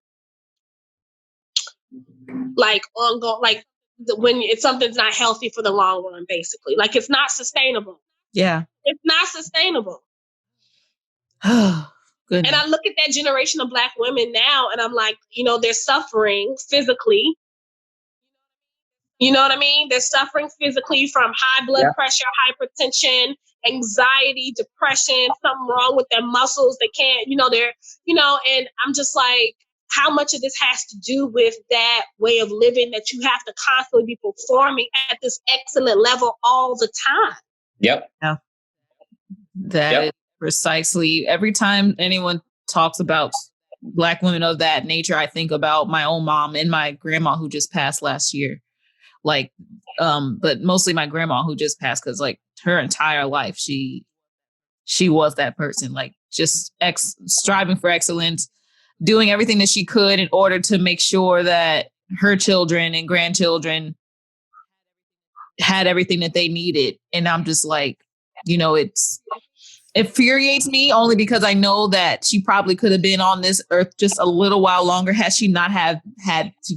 Like ongoing, like if something's not healthy for the long run, basically. Like it's not sustainable. Yeah. It's not sustainable. Goodness. And I look at that generation of Black women now and I'm like, they're suffering physically. You know what I mean? They're suffering physically from high blood pressure, hypertension, anxiety, depression, something wrong with their muscles. They can't, and I'm just like, how much of this has to do with that way of living that you have to constantly be performing at this excellent level all the time? Yep. Yeah. That is precisely. Every time anyone talks about Black women of that nature, I think about my own mom and my grandma who just passed last year. Like, but mostly my grandma who just passed, because like her entire life, she was that person, like just striving for excellence, doing everything that she could in order to make sure that her children and grandchildren had everything that they needed. And I'm just like, it infuriates me only because I know that she probably could have been on this earth just a little while longer had she not have had to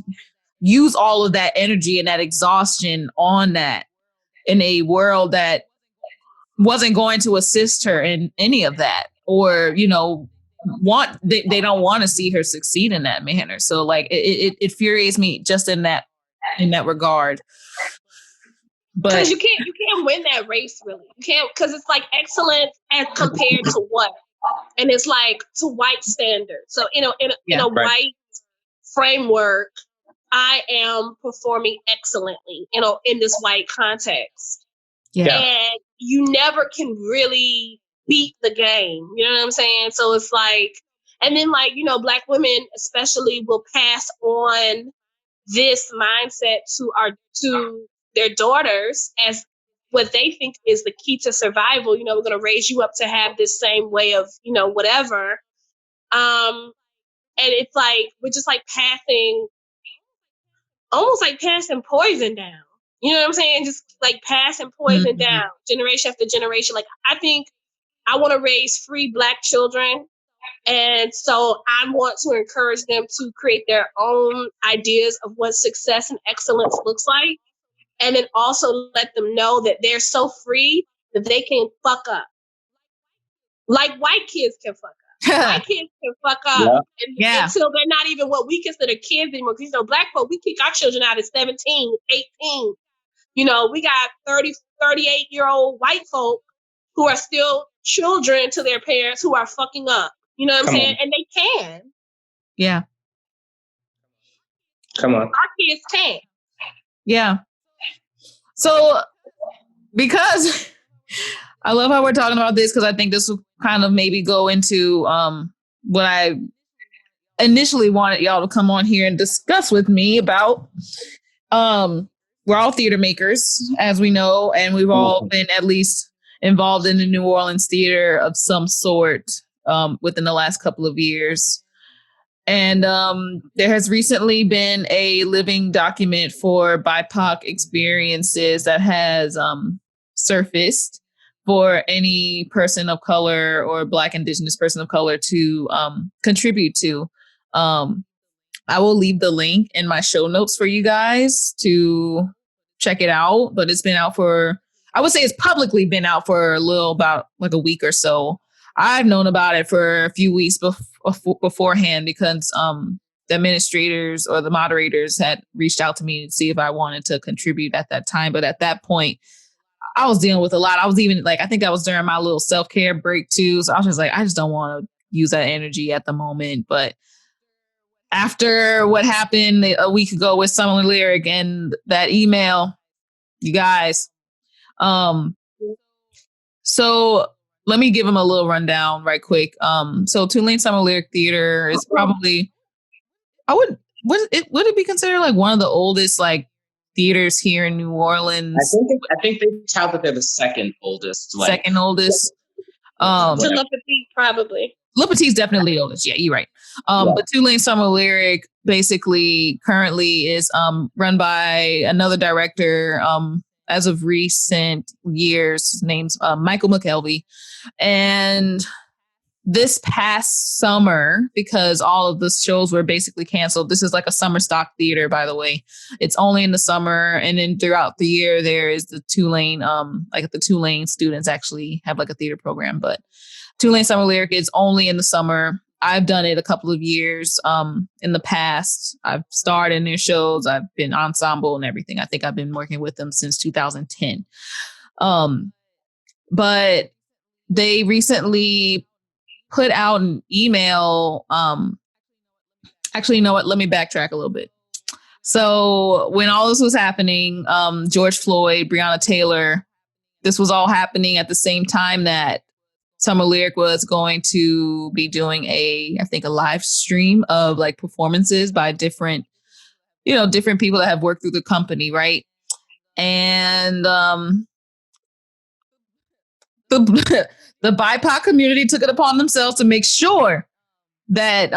use all of that energy and that exhaustion on that in a world that wasn't going to assist her in any of that, or they don't want to see her succeed in that manner. So like it infuriates me just in that regard. But because you can't win that race, really. You can't, because it's like excellence as compared to what, and it's like to white standards. So in a white framework, I am performing excellently, in this white context. Yeah. And you never can really beat the game. You know what I'm saying? So it's like, and then like, Black women especially will pass on this mindset to their daughters as what they think is the key to survival. We're going to raise you up to have this same way of, whatever. And it's like, we're just like almost like passing poison down. You know what I'm saying? Just like passing poison down generation after generation. Like, I think I want to raise free Black children. And so I want to encourage them to create their own ideas of what success and excellence looks like. And then also let them know that they're so free that they can fuck up. Like white kids can fuck up. White kids can fuck up until they're not even what we consider kids anymore. Because, Black folk, we kick our children out at 17, 18. We got 30, 38-year-old white folk who are still children to their parents who are fucking up. You know what I'm saying? And they can. Yeah. Come on. Our kids can. Yeah. So, because I love how we're talking about this, because I think this will kind of maybe go into what I initially wanted y'all to come on here and discuss with me about. We're all theater makers, as we know, and we've all been at least involved in the New Orleans theater of some sort within the last couple of years. And there has recently been a living document for BIPOC experiences that has surfaced for any person of color or Black Indigenous person of color to contribute to. I will leave the link in my show notes for you guys to check it out. But it's been out I would say it's publicly been out for about like a week or so. I've known about it for a few weeks beforehand because the administrators or the moderators had reached out to me to see if I wanted to contribute at that time. But at that point, I was dealing with a lot. I was even like, I think that was during my little self-care break too. So I was just like, I just don't want to use that energy at the moment. But after what happened a week ago with Summer Lyric and that email, you guys, so let me give them a little rundown right quick. So Tulane Summer Lyric Theater is probably, would it be considered like one of the oldest like theaters here in New Orleans? I think they tout that they're the second oldest. Second oldest. To Le Petit, probably. Le Petit's definitely the oldest. Yeah, you're right. But Tulane Summer Lyric basically currently is run by another director as of recent years. His name's Michael McKelvey. And this past summer, because all of the shows were basically canceled, this is like a summer stock theater, by the way. It's only in the summer, and then throughout the year there is the Tulane, like the Tulane students actually have like a theater program, but Tulane Summer Lyric is only in the summer. I've done it a couple of years in the past. I've starred in their shows. I've been ensemble and everything. I think I've been working with them since 2010. But they recently put out an email. Actually, you know what? Let me backtrack a little bit. So when all this was happening, George Floyd, Breonna Taylor, this was all happening at the same time that Summer Lyric was going to be doing I think a live stream of like performances by different people that have worked through the company, right? And the BIPOC community took it upon themselves to make sure that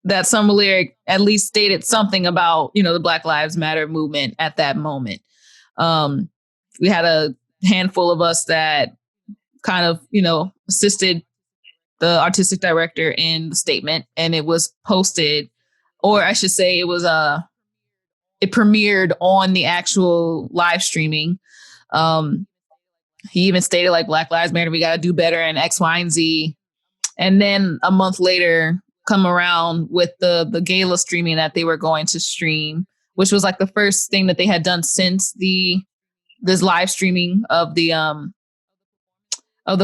that Summer Lyric at least stated something about the Black Lives Matter movement at that moment. We had a handful of us that kind of, assisted the artistic director in the statement, and it was posted, or I should say it premiered on the actual live streaming. he even stated like Black Lives Matter, we got to do better in X, Y, and Z. And then a month later, come around with the gala streaming that they were going to stream, which was like the first thing that they had done since this live streaming of the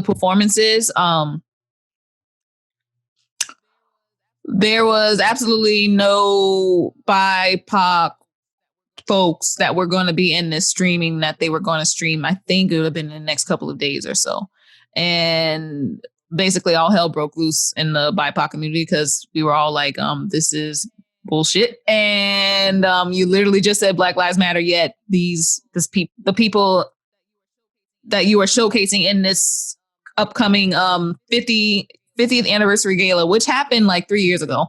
performances. There was absolutely no BIPOC folks that were going to be in this streaming that they were going to stream. I think it would have been in the next couple of days or so. And basically all hell broke loose in the BIPOC community because we were all like, this is bullshit. And you literally just said Black Lives Matter, yet the people that you are showcasing in this upcoming 50th anniversary gala, which happened like 3 years ago.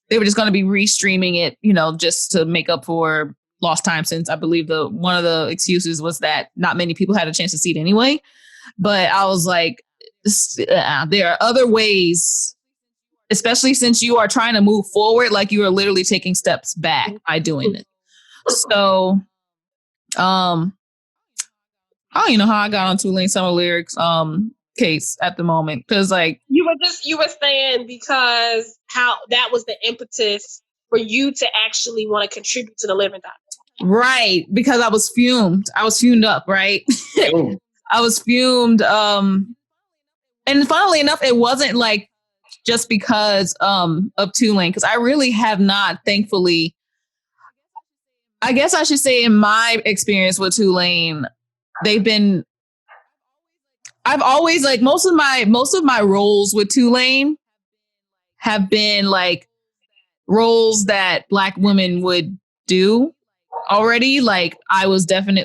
They were just going to be restreaming it, just to make up for lost time, since I believe one of the excuses was that not many people had a chance to see it anyway. But I was like, there are other ways, especially since you are trying to move forward, like you are literally taking steps back by doing it. So, I don't even know how I got on Tulane Summer Lyrics case at the moment, because like you were saying because how that was the impetus for you to actually want to contribute to the living document. Right, because I was fumed up, right? I was fumed, and funnily enough, it wasn't like just because of Tulane, because I really have not, thankfully, I guess I should say, in my experience with Tulane, I've always like most of my roles with Tulane have been like roles that Black women would do already. Like I was in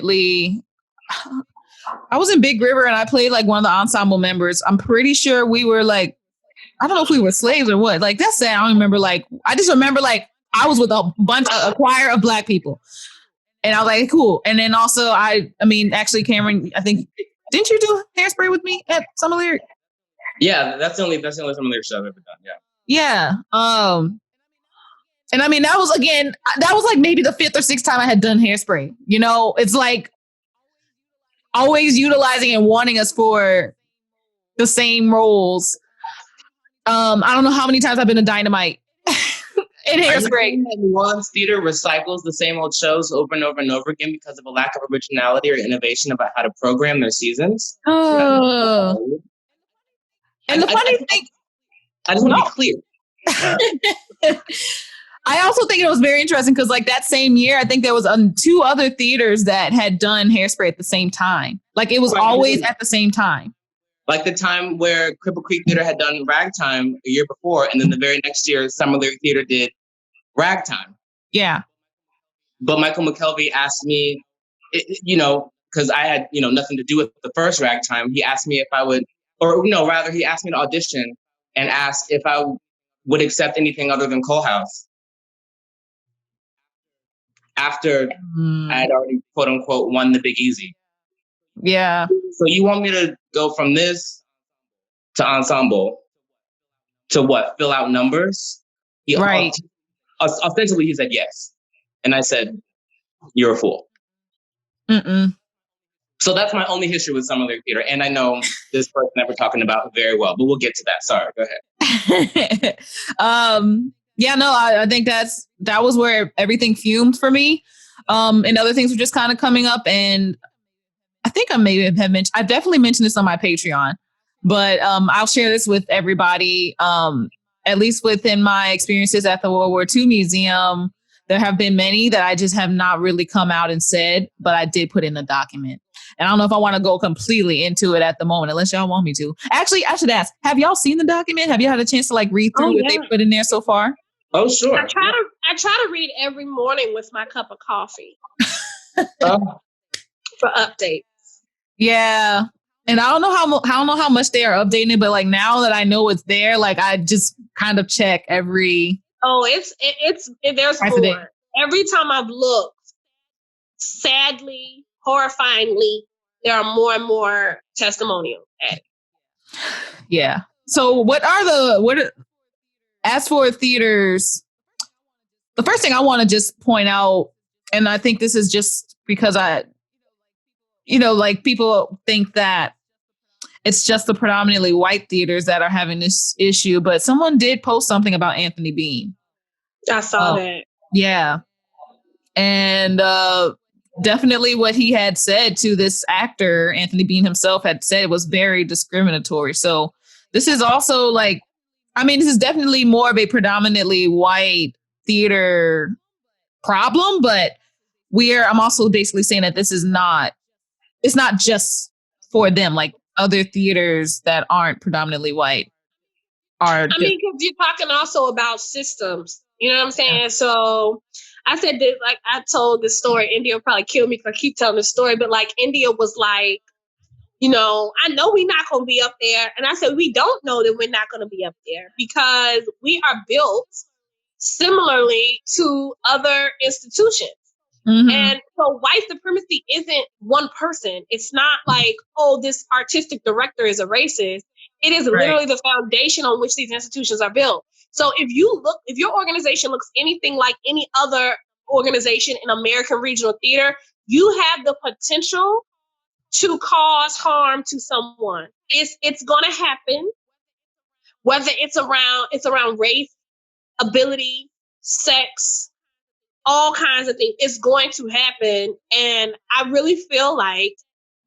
Big River and I played like one of the ensemble members. I'm pretty sure we were like, I don't know if we were slaves or what. Like that's sad. I don't remember. Like I just remember like I was with a choir of Black people, and I was like, cool. And then also I mean, actually, Cameron, I think, didn't you do Hairspray with me at Summer Lyric? Yeah, that's the only Summer Lyric show I've ever done. Yeah. Yeah. And I mean, that was like maybe the 5th or 6th time I had done Hairspray. It's like always utilizing and wanting us for the same roles. I don't know how many times I've been a Dynamite in Hairspray. New Orleans theater recycles the same old shows over and over and over again because of a lack of originality or innovation about how to program their seasons. And the funny thing, I just want to be clear. I also think it was very interesting because like that same year, I think there was 2 other theaters that had done Hairspray at the same time. Like it was always at the same time. Like the time where Cripple Creek Theater had done Ragtime a year before, and then the very next year, Summer Lyric Theater did Ragtime. Yeah. But Michael McKelvey asked me, because I had, nothing to do with the first Ragtime. He asked me if I would, rather he asked me to audition and asked if I would accept anything other than Coal House. After I had already, quote unquote, won the Big Easy. Yeah. So you want me to go from this to ensemble to what? Fill out numbers? Right. Ostensibly, he said yes. And I said, you're a fool. Mm-mm. So that's my only history with Summer Lyric Theater. And I know this person that we're talking about very well, but we'll get to that. Sorry, go ahead. Yeah, no, I think that was where everything fumed for me. And other things were just kind of coming up. And I think I maybe have mentioned, I definitely mentioned this on my Patreon, but I'll share this with everybody. At least within my experiences at the World War II Museum, there have been many that I just have not really come out and said, but I did put in a document. And I don't know if I want to go completely into it at the moment, unless y'all want me to. Actually, I should ask, have y'all seen the document? Have you had a chance to like read through what they put in there so far? Oh, sure. I try to read every morning with my cup of coffee for updates. Yeah. And I don't know how much they are updating it, but like now that I know it's there, like I just kind of check every. Oh, there's more. Day. Every time I've looked, sadly, horrifyingly, there are more and more testimonials. Yeah. So as for theaters, the first thing I want to just point out, and I think this is just because like people think that it's just the predominantly white theaters that are having this issue, but someone did post something about Anthony Bean. I saw that. Yeah. And definitely what he had said to this actor, Anthony Bean himself had said was very discriminatory. So this is also like, this is definitely more of a predominantly white theater problem, but I'm also basically saying that it's not just for them. Like other theaters that aren't predominantly white are. Because you're talking also about systems. You know what I'm saying? Yeah. So I said that, like, I told this story. India will probably kill me because I keep telling the story, but like India was like, I know we're not going to be up there. And I said, we don't know that we're not going to be up there because we are built similarly to other institutions. Mm-hmm. And so white supremacy isn't one person. It's not like, oh, this artistic director is a racist. It is literally the foundation on which these institutions are built. So if your organization looks anything like any other organization in American regional theater, you have the potential to cause harm to someone. It's going to happen, whether it's around race, ability, sex, all kinds of things. It's going to happen. And I really feel like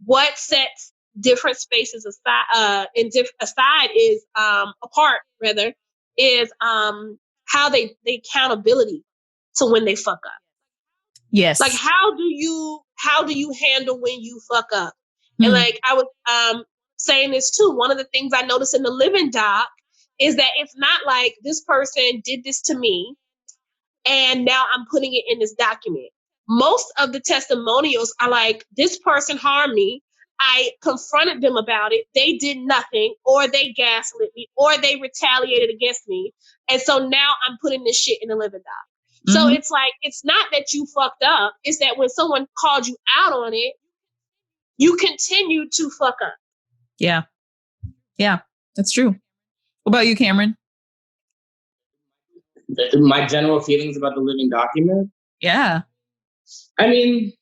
what sets different spaces aside is how they accountability to when they fuck up. Yes. Like how do you handle when you fuck up? And like I was saying this too, one of the things I noticed in the Living Doc is that it's not like this person did this to me and now I'm putting it in this document. Most of the testimonials are like, this person harmed me. I confronted them about it. They did nothing, or they gaslit me, or they retaliated against me. And so now I'm putting this shit in the Living Doc. Mm-hmm. So it's like, it's not that you fucked up. It's that when someone called you out on it, you continue to fuck up. Yeah. Yeah, that's true. What about you, Cameron? My general feelings about the living document? Yeah. I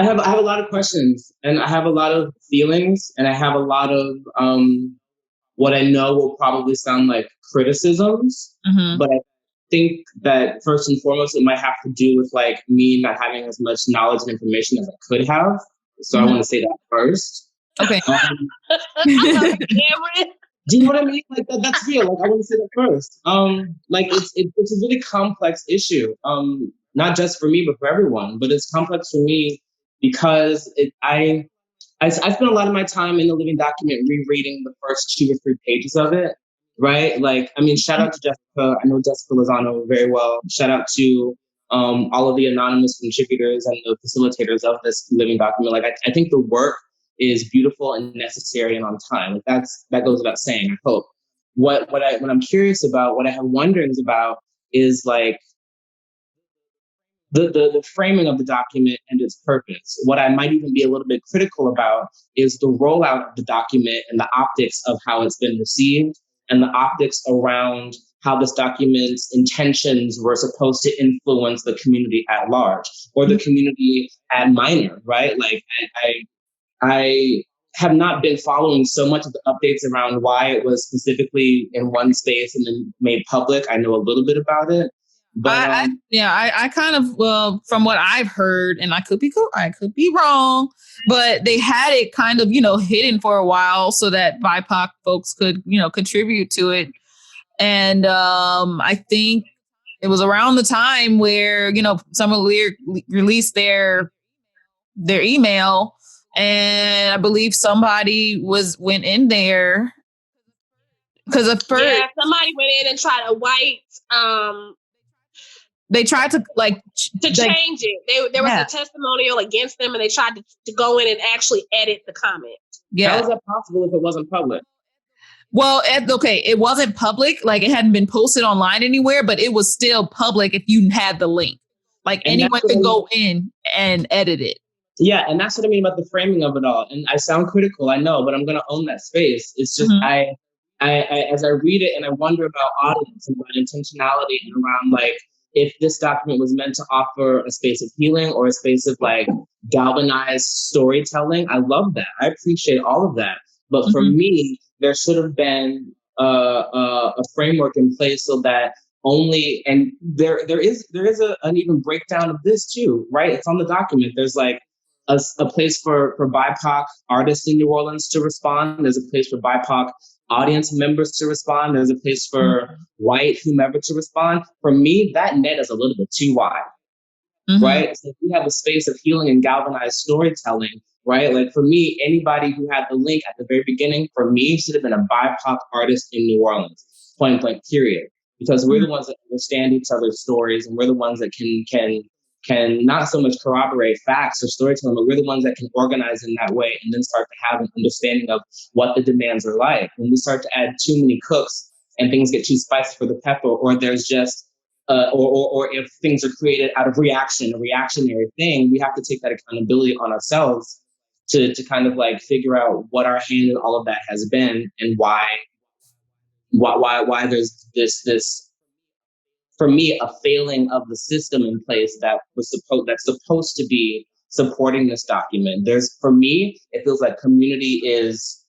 have a lot of questions, and I have a lot of feelings, and I have a lot of what I know will probably sound like criticisms, but I think that first and foremost, it might have to do with like me not having as much knowledge and information as I could have. So I want to say that first. Okay. Do you know what I mean? Like that's real. Like I want to say that first. Like it's a really complex issue. Not just for me, but for everyone. But it's complex for me because I spent a lot of my time in the living document rereading the first 2 or 3 pages of it. Right? Like, shout out to Jessica. I know Jessica Lozano very well. Shout out to all of the anonymous contributors and the facilitators of this living document. Like I think the work is beautiful and necessary and on time. Like that goes without saying, I hope. What I'm curious about, what I have wonderings about is like the framing of the document and its purpose. What I might even be a little bit critical about is the rollout of the document and the optics of how it's been received and the optics around how this document's intentions were supposed to influence the community at large or the community at minor, right? Like I have not been following so much of the updates around why it was specifically in one space and then made public. I know a little bit about it. But I kind of, well, from what I've heard, and I could be wrong, but they had it kind of, hidden for a while so that BIPOC folks could, contribute to it. And I think it was around the time where, someone released their email, and I believe somebody went in there because at first, somebody went in and tried to wipe. They tried to change it. There was a testimonial against them, and they tried to go in and actually edit the comment. Yeah, how is that possible if it wasn't public? Well, it wasn't public. Like it hadn't been posted online anywhere, but it was still public if you had the link. Like anyone could go in and edit it. Yeah, and that's what I mean about the framing of it all. And I sound critical, I know, but I'm going to own that space. It's just I as I read it and I wonder about audience and about intentionality and around like if this document was meant to offer a space of healing or a space of like galvanized storytelling, I love that. I appreciate all of that. But for me, there should have been a framework in place so that only, and there is an even breakdown of this too, right? It's on the document. There's like a place for BIPOC artists in New Orleans to respond. There's a place for BIPOC audience members to respond. There's a place for white whomever to respond. For me, that net is a little bit too wide, right? So if we have a space of healing and galvanized storytelling, right? Like for me, anybody who had the link at the very beginning, for me, should have been a BIPOC artist in New Orleans, point blank, period. Because we're the ones that understand each other's stories, and we're the ones that can not so much corroborate facts or storytelling, but we're the ones that can organize in that way and then start to have an understanding of what the demands are like. When we start to add too many cooks and things get too spicy for the pepper, or there's just, or if things are created out of reaction, a reactionary thing, we have to take that accountability on ourselves to kind of like figure out what our hand in all of that has been and why there's this for me, a failing of the system in place that's supposed to be supporting this document. For me, it feels like community is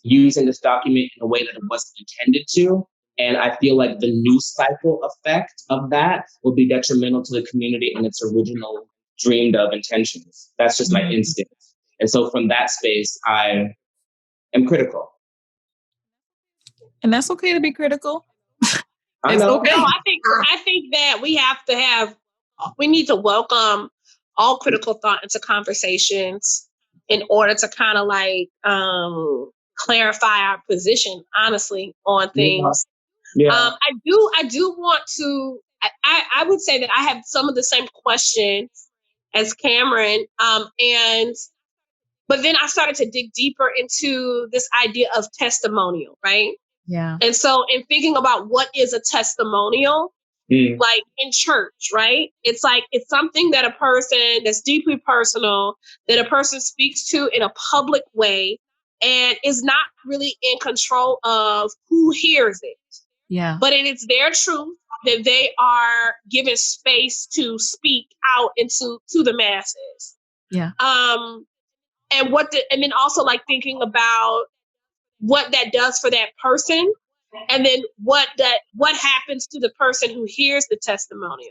using this document in a way that it wasn't intended to. And I feel like the news cycle effect of that will be detrimental to the community and its original dreamed of intentions. That's just my instinct. And so from that space, I am critical. And that's okay to be critical. I know. No, I think that we need to welcome all critical thought into conversations in order to kind of like clarify our position, honestly, on things. Yeah. I do want to. I would say that I have some of the same questions as Cameron, but then I started to dig deeper into this idea of testimonial, right? Yeah. And so in thinking about what is a testimonial, like in church, right? It's like, it's something that a person that's deeply personal, that a person speaks to in a public way and is not really in control of who hears it. Yeah. But it is their truth that they are given space to speak out into the masses. Yeah. And then also like thinking about what that does for that person. And then what happens to the person who hears the testimonial.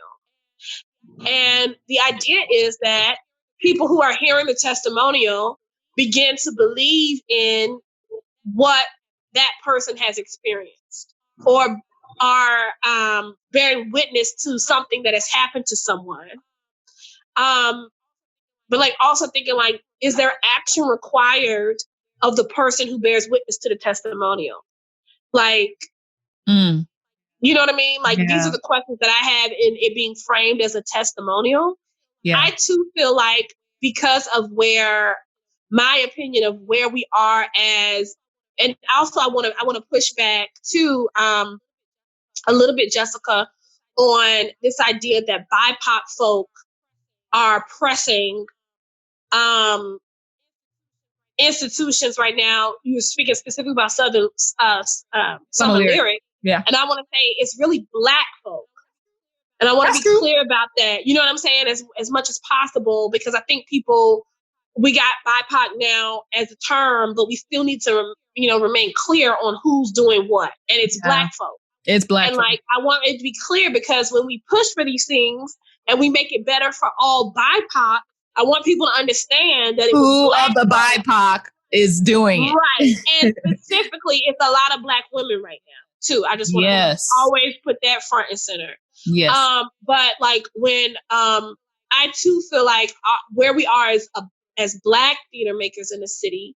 And the idea is that people who are hearing the testimonial begin to believe in what that person has experienced, or are bearing witness to something that has happened to someone. But like also thinking like, is there action required of the person who bears witness to the testimonial? Like, you know what I mean? Like, these are the questions that I have in it being framed as a testimonial. Yeah. I too feel like, because of where my opinion of where we are as, and also I want to push back to a little bit, Jessica, on this idea that BIPOC folk are pressing institutions right now. You were speaking specifically about Southern Lyric. Yeah. And I want to say it's really Black folk. And I want to be clear about that. You know what I'm saying? As much as possible, because I think we got BIPOC now as a term, but we still need to, remain clear on who's doing what. And it's Black folk. It's Black folk. Like, I want it to be clear, because when we push for these things and we make it better for all BIPOC, I want people to understand that who of the BIPOC is doing it. Right. And specifically, it's a lot of Black women right now, too. I just want to always put that front and center. Yes. But like when I too feel like where we are as Black theater makers in the city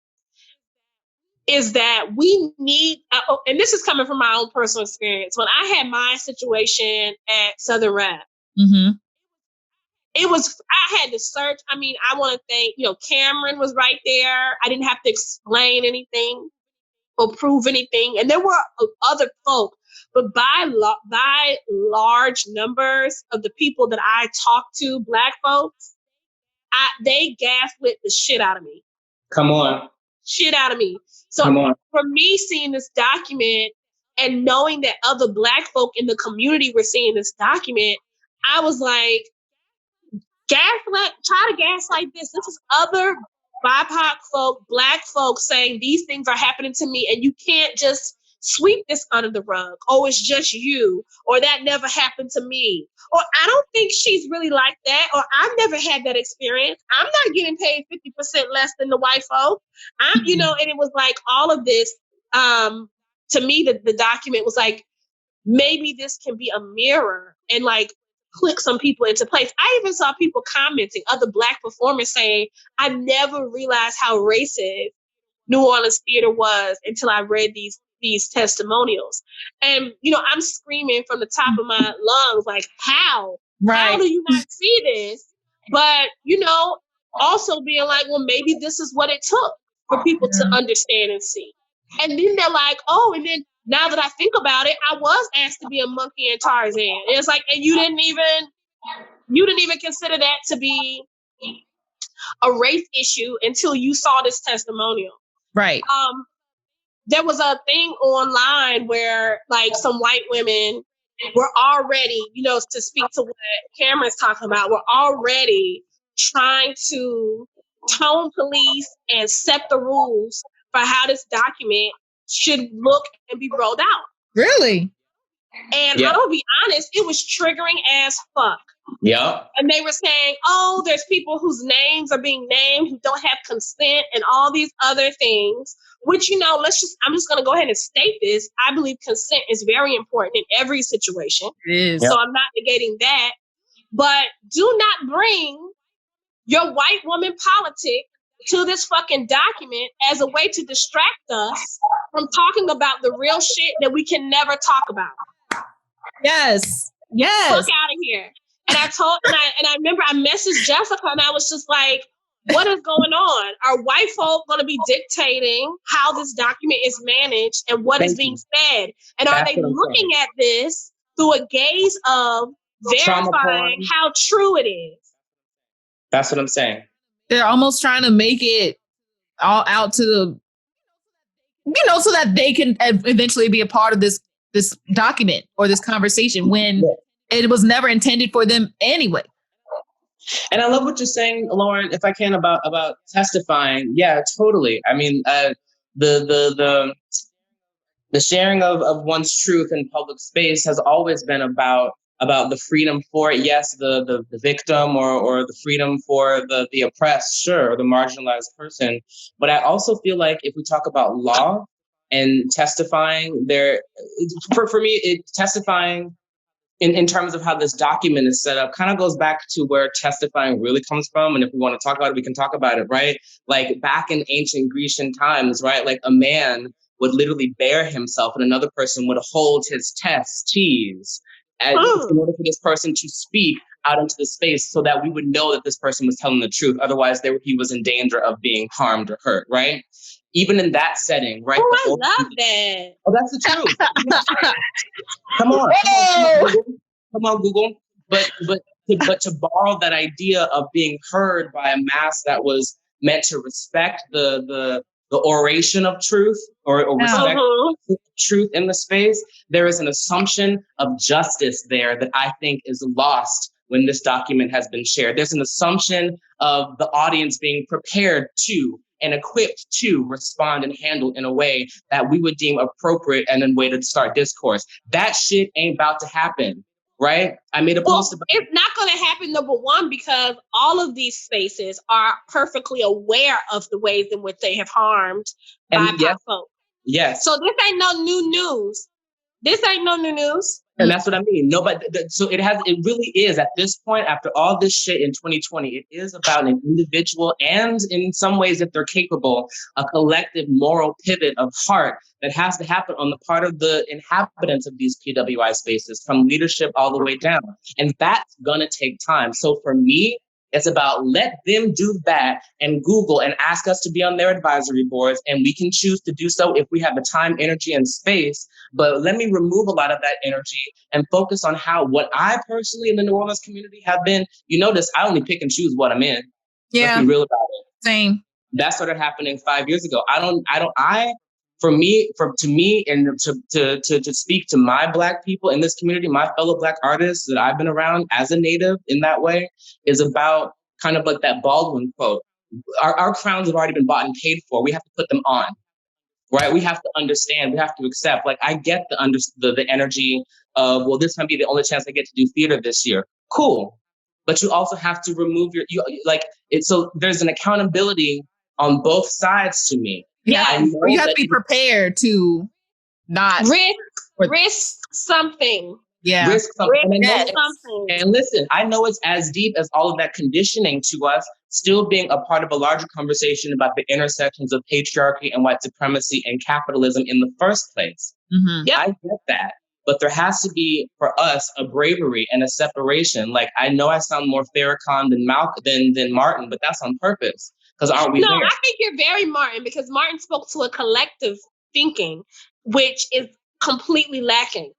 is that we need, and this is coming from my own personal experience. When I had my situation at Southern Rap, I had to search. I mean, I want to thank, Cameron was right there. I didn't have to explain anything or prove anything. And there were other folk, but by large numbers of the people that I talked to, Black folks, they gaslit the shit out of me. Come on. Shit out of me. So for me, seeing this document, And knowing that other Black folk in the community were seeing this document, I was like, try to gaslight this. This is other BIPOC folk, Black folks saying these things are happening to me, and you can't just sweep this under the rug. Oh, it's just you, or that never happened to me. Or I don't think she's really like that, or I've never had that experience. I'm not getting paid 50% less than the white folk. And it was like all of this. To me, the document was like, maybe this can be a mirror and like click some people into place. I even saw people commenting, other Black performers saying, I never realized how racist New Orleans theater was until I read these testimonials. And, I'm screaming from the top of my lungs, like, how? Right. How do you not see this? But, also being like, well, maybe this is what it took for people to understand and see. And then they're like, oh, and then now that I think about it, I was asked to be a monkey in Tarzan. And it's like, and you didn't even consider that to be a race issue until you saw this testimonial. Right. There was a thing online where like some white women were already, to speak to what Cameron's talking about, were already trying to tone police and set the rules for how this document should look and be rolled out. Really? And I'm gonna be honest, it was triggering as fuck. Yeah. And they were saying, oh, there's people whose names are being named who don't have consent and all these other things, which, I'm just going to go ahead and state this. I believe consent is very important in every situation. It is. So I'm not negating that. But do not bring your white woman politic to this fucking document as a way to distract us from talking about the real shit that we can never talk about. Yes. Fuck out of here. And I remember I messaged Jessica and I was just like, what is going on? Are white folk going to be dictating how this document is managed and what is being said? And are they looking at this through a gaze of verifying how true it is? That's what I'm saying. They're almost trying to make it all out to the, so that they can eventually be a part of this document or this conversation when it was never intended for them anyway. And I love what you're saying, Lauren, if I can, about testifying. Yeah, totally. I mean, the sharing of one's truth in public space has always been about the freedom for, yes, the victim or the freedom for the oppressed, sure, or the marginalized person. But I also feel like if we talk about law and testifying, for me, testifying in terms of how this document is set up kind of goes back to where testifying really comes from. And if we want to talk about it, we can talk about it, right? Like back in ancient Grecian times, right? Like a man would literally bare himself and another person would hold his testes in order for this person to speak out into the space so that we would know that this person was telling the truth. Otherwise, he was in danger of being harmed or hurt, right? Even in that setting, right? Oh, I love that. Oh, that's the truth. Come on, Google. But to borrow that idea of being heard by a mass that was meant to respect the oration of truth or respect truth in the space, there is an assumption of justice there that I think is lost when this document has been shared. There's an assumption of the audience being prepared to and equipped to respond and handle in a way that we would deem appropriate and a way to start discourse. That shit ain't about to happen, right? I made a post about it's not going to happen, number one, because all of these spaces are perfectly aware of the ways in which they have harmed BIPOC folk. Yes. So this ain't no new news. And that's what I mean. No, but so it really is at this point, after all this shit in 2020, it is about an individual and in some ways, if they're capable, a collective moral pivot of heart that has to happen on the part of the inhabitants of these PWI spaces from leadership all the way down. And that's going to take time. So for me, it's about let them do that and Google and ask us to be on their advisory boards. And we can choose to do so if we have the time, energy, and space. But let me remove a lot of that energy and focus on what I personally in the New Orleans community have been. You notice I only pick and choose what I'm in. Yeah. Let's be real about it. Same. That started happening 5 years ago. to me, and to speak to my Black people in this community, my fellow Black artists that I've been around as a Native in that way, is about kind of like that Baldwin quote. Our crowns have already been bought and paid for. We have to put them on, right? We have to understand. We have to accept. Like, I get the energy of, well, this might be the only chance I get to do theater this year. Cool, but you also have to remove so there's an accountability on both sides to me. Yeah, you have to be prepared to not risk something. Yeah. Risk something. Something. And listen, I know it's as deep as all of that conditioning to us still being a part of a larger conversation about the intersections of patriarchy and white supremacy and capitalism in the first place. Mm-hmm. Yep. I get that. But there has to be, for us, a bravery and a separation. Like, I know I sound more Farrakhan than Martin, but that's on purpose. Because aren't we there? I think you're very Martin, because Martin spoke to a collective thinking, which is completely lacking.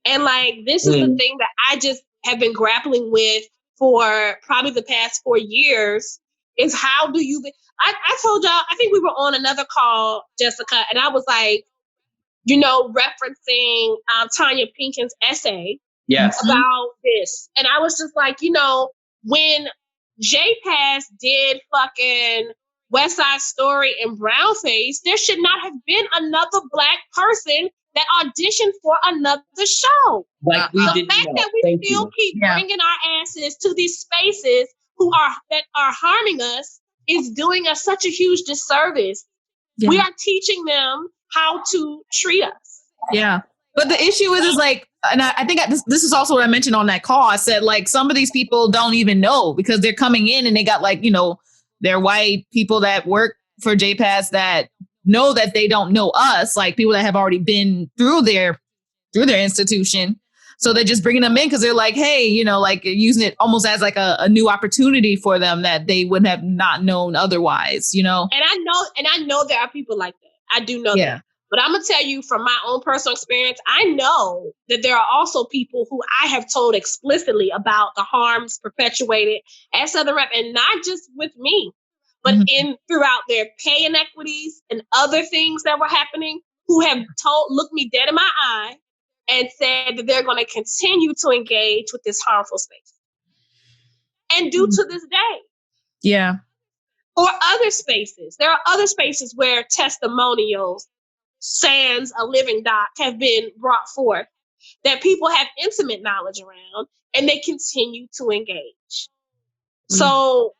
And like, this is the thing that I just have been grappling with for probably the past 4 years, is how do you, I told y'all, I think we were on another call, Jessica, and I was like, referencing Tanya Pinkin's essay about this. And I was just like, when JPAS did fucking West Side Story and Brownface, there should not have been another Black person that auditioned for another show. Like, the fact that we still keep bringing our asses to these spaces that are harming us is doing us such a huge disservice. Yeah. We are teaching them how to treat us. Yeah. But the issue is like, and I think this is also what I mentioned on that call. I said, like, some of these people don't even know, because they're coming in and they got, like, they're white people that work for JPAS that know that they don't know us, like people that have already been through their institution. So they're just bringing them in because they're like, hey, like using it almost as like a new opportunity for them that they would have not known otherwise, And I know there are people like that. I do know that. But I'm going to tell you from my own personal experience, I know that there are also people who I have told explicitly about the harms perpetuated at Southern Rep, and not just with me, but throughout their pay inequities and other things that were happening, who have looked me dead in my eye and said that they're going to continue to engage with this harmful space. And do to this day. Yeah. Or other spaces. There are other spaces where testimonials, sans a living doc, have been brought forth that people have intimate knowledge around, and they continue to engage. So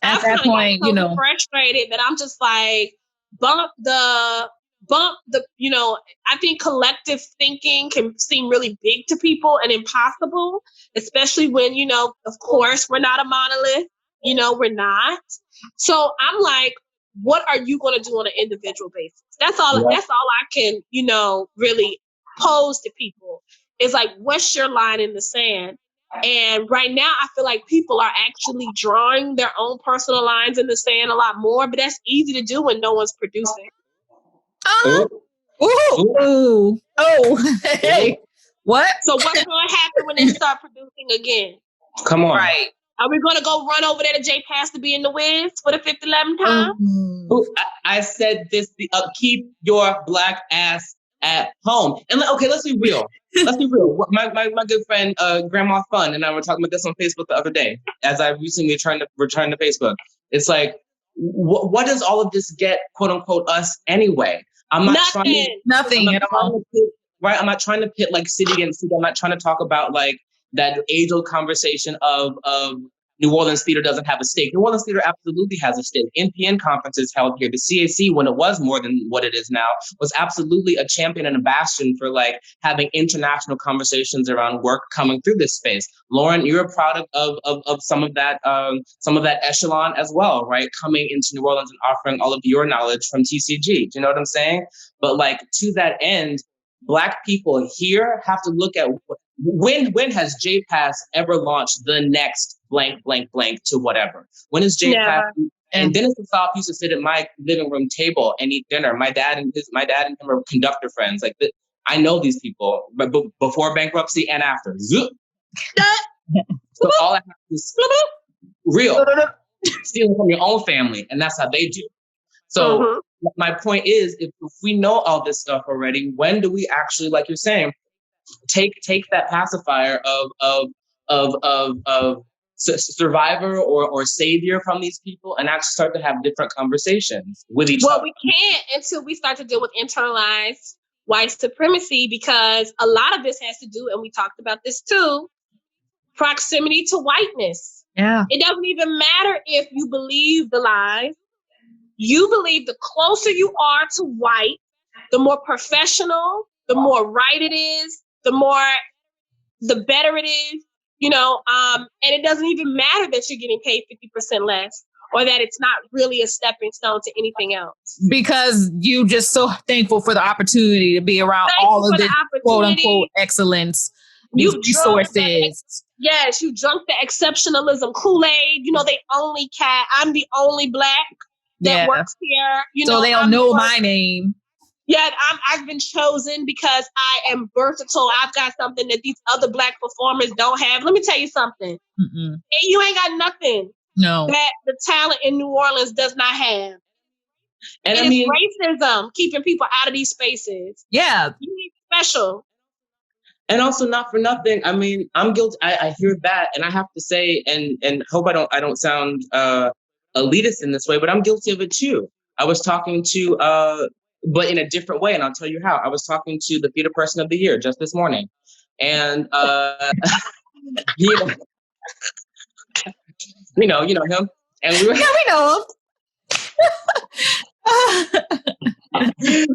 at that point, frustrated that I'm just like, bump the, I think collective thinking can seem really big to people and impossible, especially when, of course, we're not a monolith, we're not. So I'm like, what are you going to do on an individual basis? That's all I can, really pose to people, is like, what's your line in the sand? And right now, I feel like people are actually drawing their own personal lines in the sand a lot more, but that's easy to do when no one's producing. Hey, what? So what's going to happen when they start producing again? Come on. Right. Are we going to go run over there to JPAS to be in the Wiz for the 5th, 11th time? I said this, keep your Black ass at home. And okay, let's be real. My good friend, Grandma Fun, and I were talking about this on Facebook the other day, as I recently returned to Facebook. It's like, what does all of this get, quote unquote, us anyway? I'm not nothing at all. Right? I'm not trying to pit like city and city. I'm not trying to talk about like that age-old conversation of New Orleans theater doesn't have a stake. New Orleans theater absolutely has a stake. NPN conferences held here. The CAC, when it was more than what it is now, was absolutely a champion and a bastion for like having international conversations around work coming through this space. Lauren, you're a product of some of that echelon as well, right? Coming into New Orleans and offering all of your knowledge from TCG. Do you know what I'm saying? But like, to that end, Black people here have to look at when has JPAS ever launched the next blank, blank, blank to whatever? When is JPAS? Never. And Dennis and Sop used to sit at my living room table and eat dinner. My dad and him are conductor friends. Like, I know these people, but before bankruptcy and after. So all I have is real stealing from your own family, and that's how they do. So my point is, if we know all this stuff already, when do we actually, like you're saying, take that pacifier of survivor or savior from these people and actually start to have different conversations with each other? Well, we can't until we start to deal with internalized white supremacy, because a lot of this has to do, and we talked about this too, proximity to whiteness. Yeah. It doesn't even matter if you believe the lies. You believe the closer you are to white, the more professional, the more right it is, the better it is, and it doesn't even matter that you're getting paid 50% less, or that it's not really a stepping stone to anything else. Because you just so thankful for the opportunity to be around all of this quote unquote excellence, these resources. Yes, you drunk the exceptionalism Kool-Aid. They only I'm the only Black that works here. So they'll know my name. Yeah, I've been chosen because I am versatile. I've got something that these other Black performers don't have. Let me tell you something. Mm-mm. You ain't got nothing that the talent in New Orleans does not have. And it's racism keeping people out of these spaces. Yeah. You ain't special. And also, not for nothing, I mean, I'm guilty. I hear that, and I have to say, and hope I don't sound elitist in this way, but I'm guilty of it too. I was talking to, but in a different way, and I'll tell you how. I was talking to the theater person of the year just this morning, and you know him, and we were, yeah, we know him.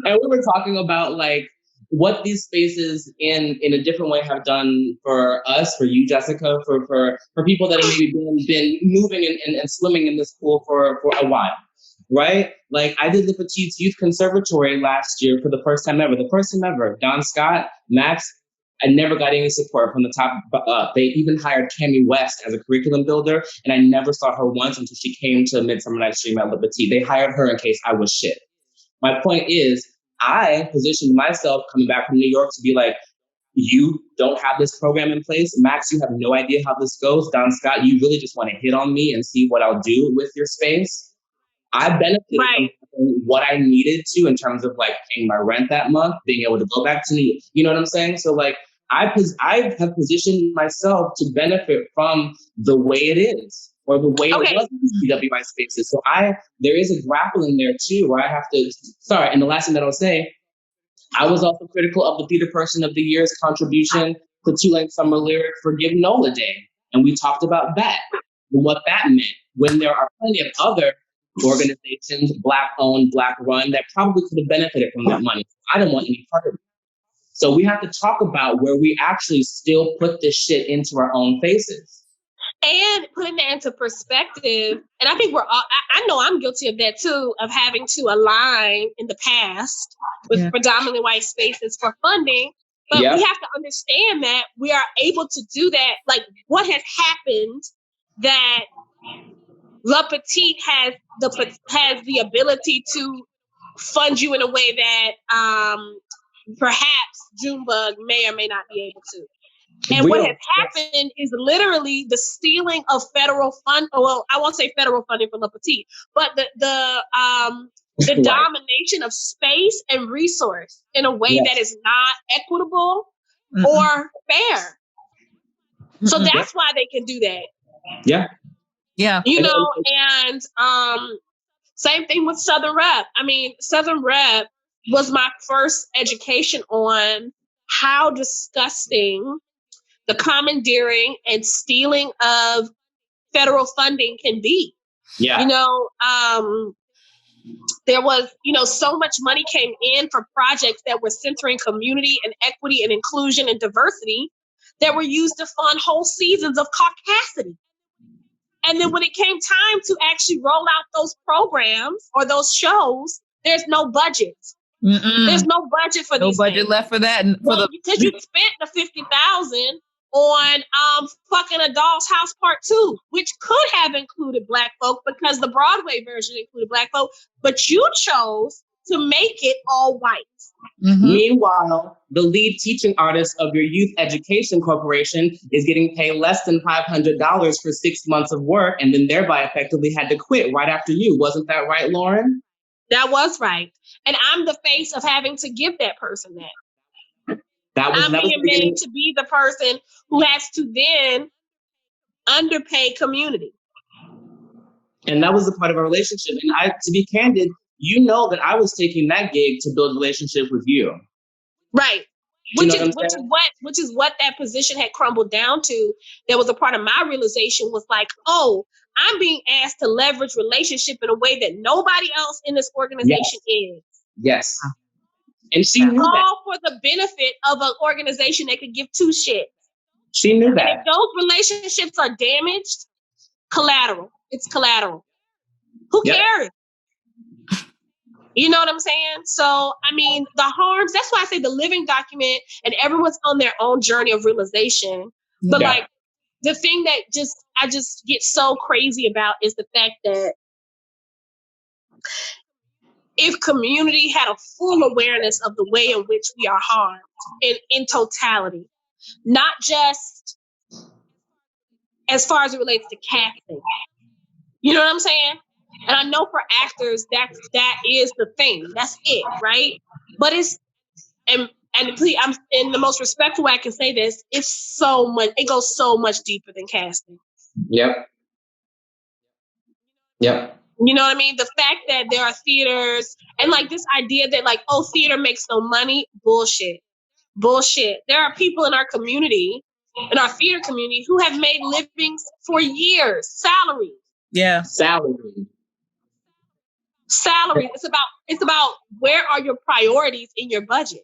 And we were talking about like what these spaces in a different way have done for us, for you, Jessica, for people that have maybe been moving and swimming in this pool for a while, right? Like I did the Petite Youth Conservatory last year for the first time ever. Don Scott, Max, I never got any support from the top up. They even hired Cammie West as a curriculum builder, and I never saw her once until she came to Midsummer Night's Dream at Le Petit. They hired her in case I was shit. My point is, I positioned myself coming back from New York to be like, you don't have this program in place. Max, you have no idea how this goes. Don Scott, you really just want to hit on me and see what I'll do with your space. I benefited from what I needed to in terms of like paying my rent that month, being able to go back to New York. You know what I'm saying? So like, I have positioned myself to benefit from the way it is, or the way it was in PWI spaces. So there is a grappling there too, where I have to, and the last thing that I'll say, I was also critical of the Theater Person of the Year's contribution to Two-Length Summer Lyric for Give NOLA Day. And we talked about that and what that meant, when there are plenty of other organizations, Black-owned, Black-run, that probably could have benefited from that money. I didn't want any part of it. So we have to talk about where we actually still put this shit into our own faces. And putting that into perspective, and I think I know I'm guilty of that too, of having to align in the past with predominantly white spaces for funding. But we have to understand that we are able to do that. Like, what has happened that Le Petit has the ability to fund you in a way that perhaps Junebug may or may not be able to. And what has happened is literally the stealing of federal fund. Well, I won't say federal funding for Le Petit, but the domination of space and resource in a way that is not equitable or fair. So that's why they can do that. Yeah. Yeah. And same thing with Southern Rep. I mean, Southern Rep was my first education on how disgusting the commandeering and stealing of federal funding can be. Yeah. There was, so much money came in for projects that were centering community and equity and inclusion and diversity that were used to fund whole seasons of caucasity. And then when it came time to actually roll out those programs or those shows, there's no budget. There's no budget for these budget things. Left for that. Because you spent the $50,000 on fucking A Doll's House Part 2, which could have included Black folk because the Broadway version included Black folk, but you chose to make it all white. Meanwhile, the lead teaching artist of your youth education corporation is getting paid less than $500 for 6 months of work, and then thereby effectively had to quit right after you. Wasn't that right, Lauren? That was right. And I'm the face of having to give that person that. I'm that was being the beginning. made to be the person who has to then underpay community. And that was a part of our relationship. And to be candid, you know that I was taking that gig to build a relationship with you. Right. Do you Which know is what I'm saying? which is what that position had crumbled down to. That was a part of my realization was like, oh, I'm being asked to leverage relationship in a way that nobody else in this organization is. Yes. And she knew that. All for the benefit of an organization that could give two shits. She knew And that. if those relationships are damaged, collateral. It's collateral. Who cares? You know what I'm saying? So, I mean, the harms, that's why I say the living document and everyone's on their own journey of realization. But like the thing that I just get so crazy about is the fact that if community had a full awareness of the way in which we are harmed in totality, not just as far as it relates to casting. You know what I'm saying? And I know for actors that is the thing. That's it, right? But it's and please, I'm in the most respectful way I can say this. It's so much. It goes so much deeper than casting. Yep. You know what I mean? The fact that there are theaters and like this idea that like, oh, theater makes no money. Bullshit. There are people in our community, in our theater community, who have made livings for years. Salary. Yeah. Salary. It's about where are your priorities in your budget.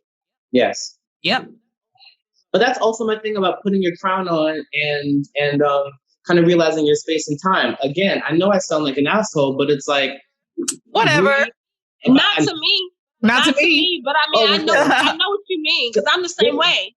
Yes. Yep. But that's also my thing about putting your crown on and kind of realizing your space and time. Again, I know I sound like an asshole, but it's like whatever. Really, not to me. Not to me. But I mean, I know what you mean because I'm the same way.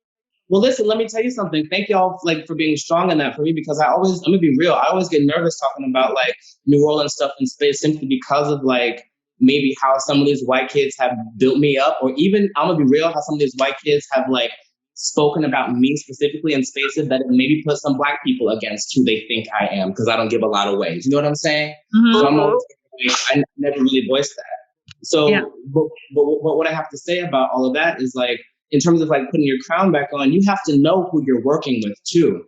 Well, listen, let me tell you something. Thank y'all for being strong in that for me because I'm gonna be real. I always get nervous talking about like New Orleans stuff in space simply because of like maybe how some of these white kids have built me up, or even I'm gonna be real, how some of these white kids have like spoken about me specifically in spaces that maybe put some black people against who they think I am because I don't give a lot away. You know what I'm saying? Mm-hmm. So I'm always, I never really voiced that. So, but what I have to say about all of that is like, in terms of like putting your crown back on, you have to know who you're working with too.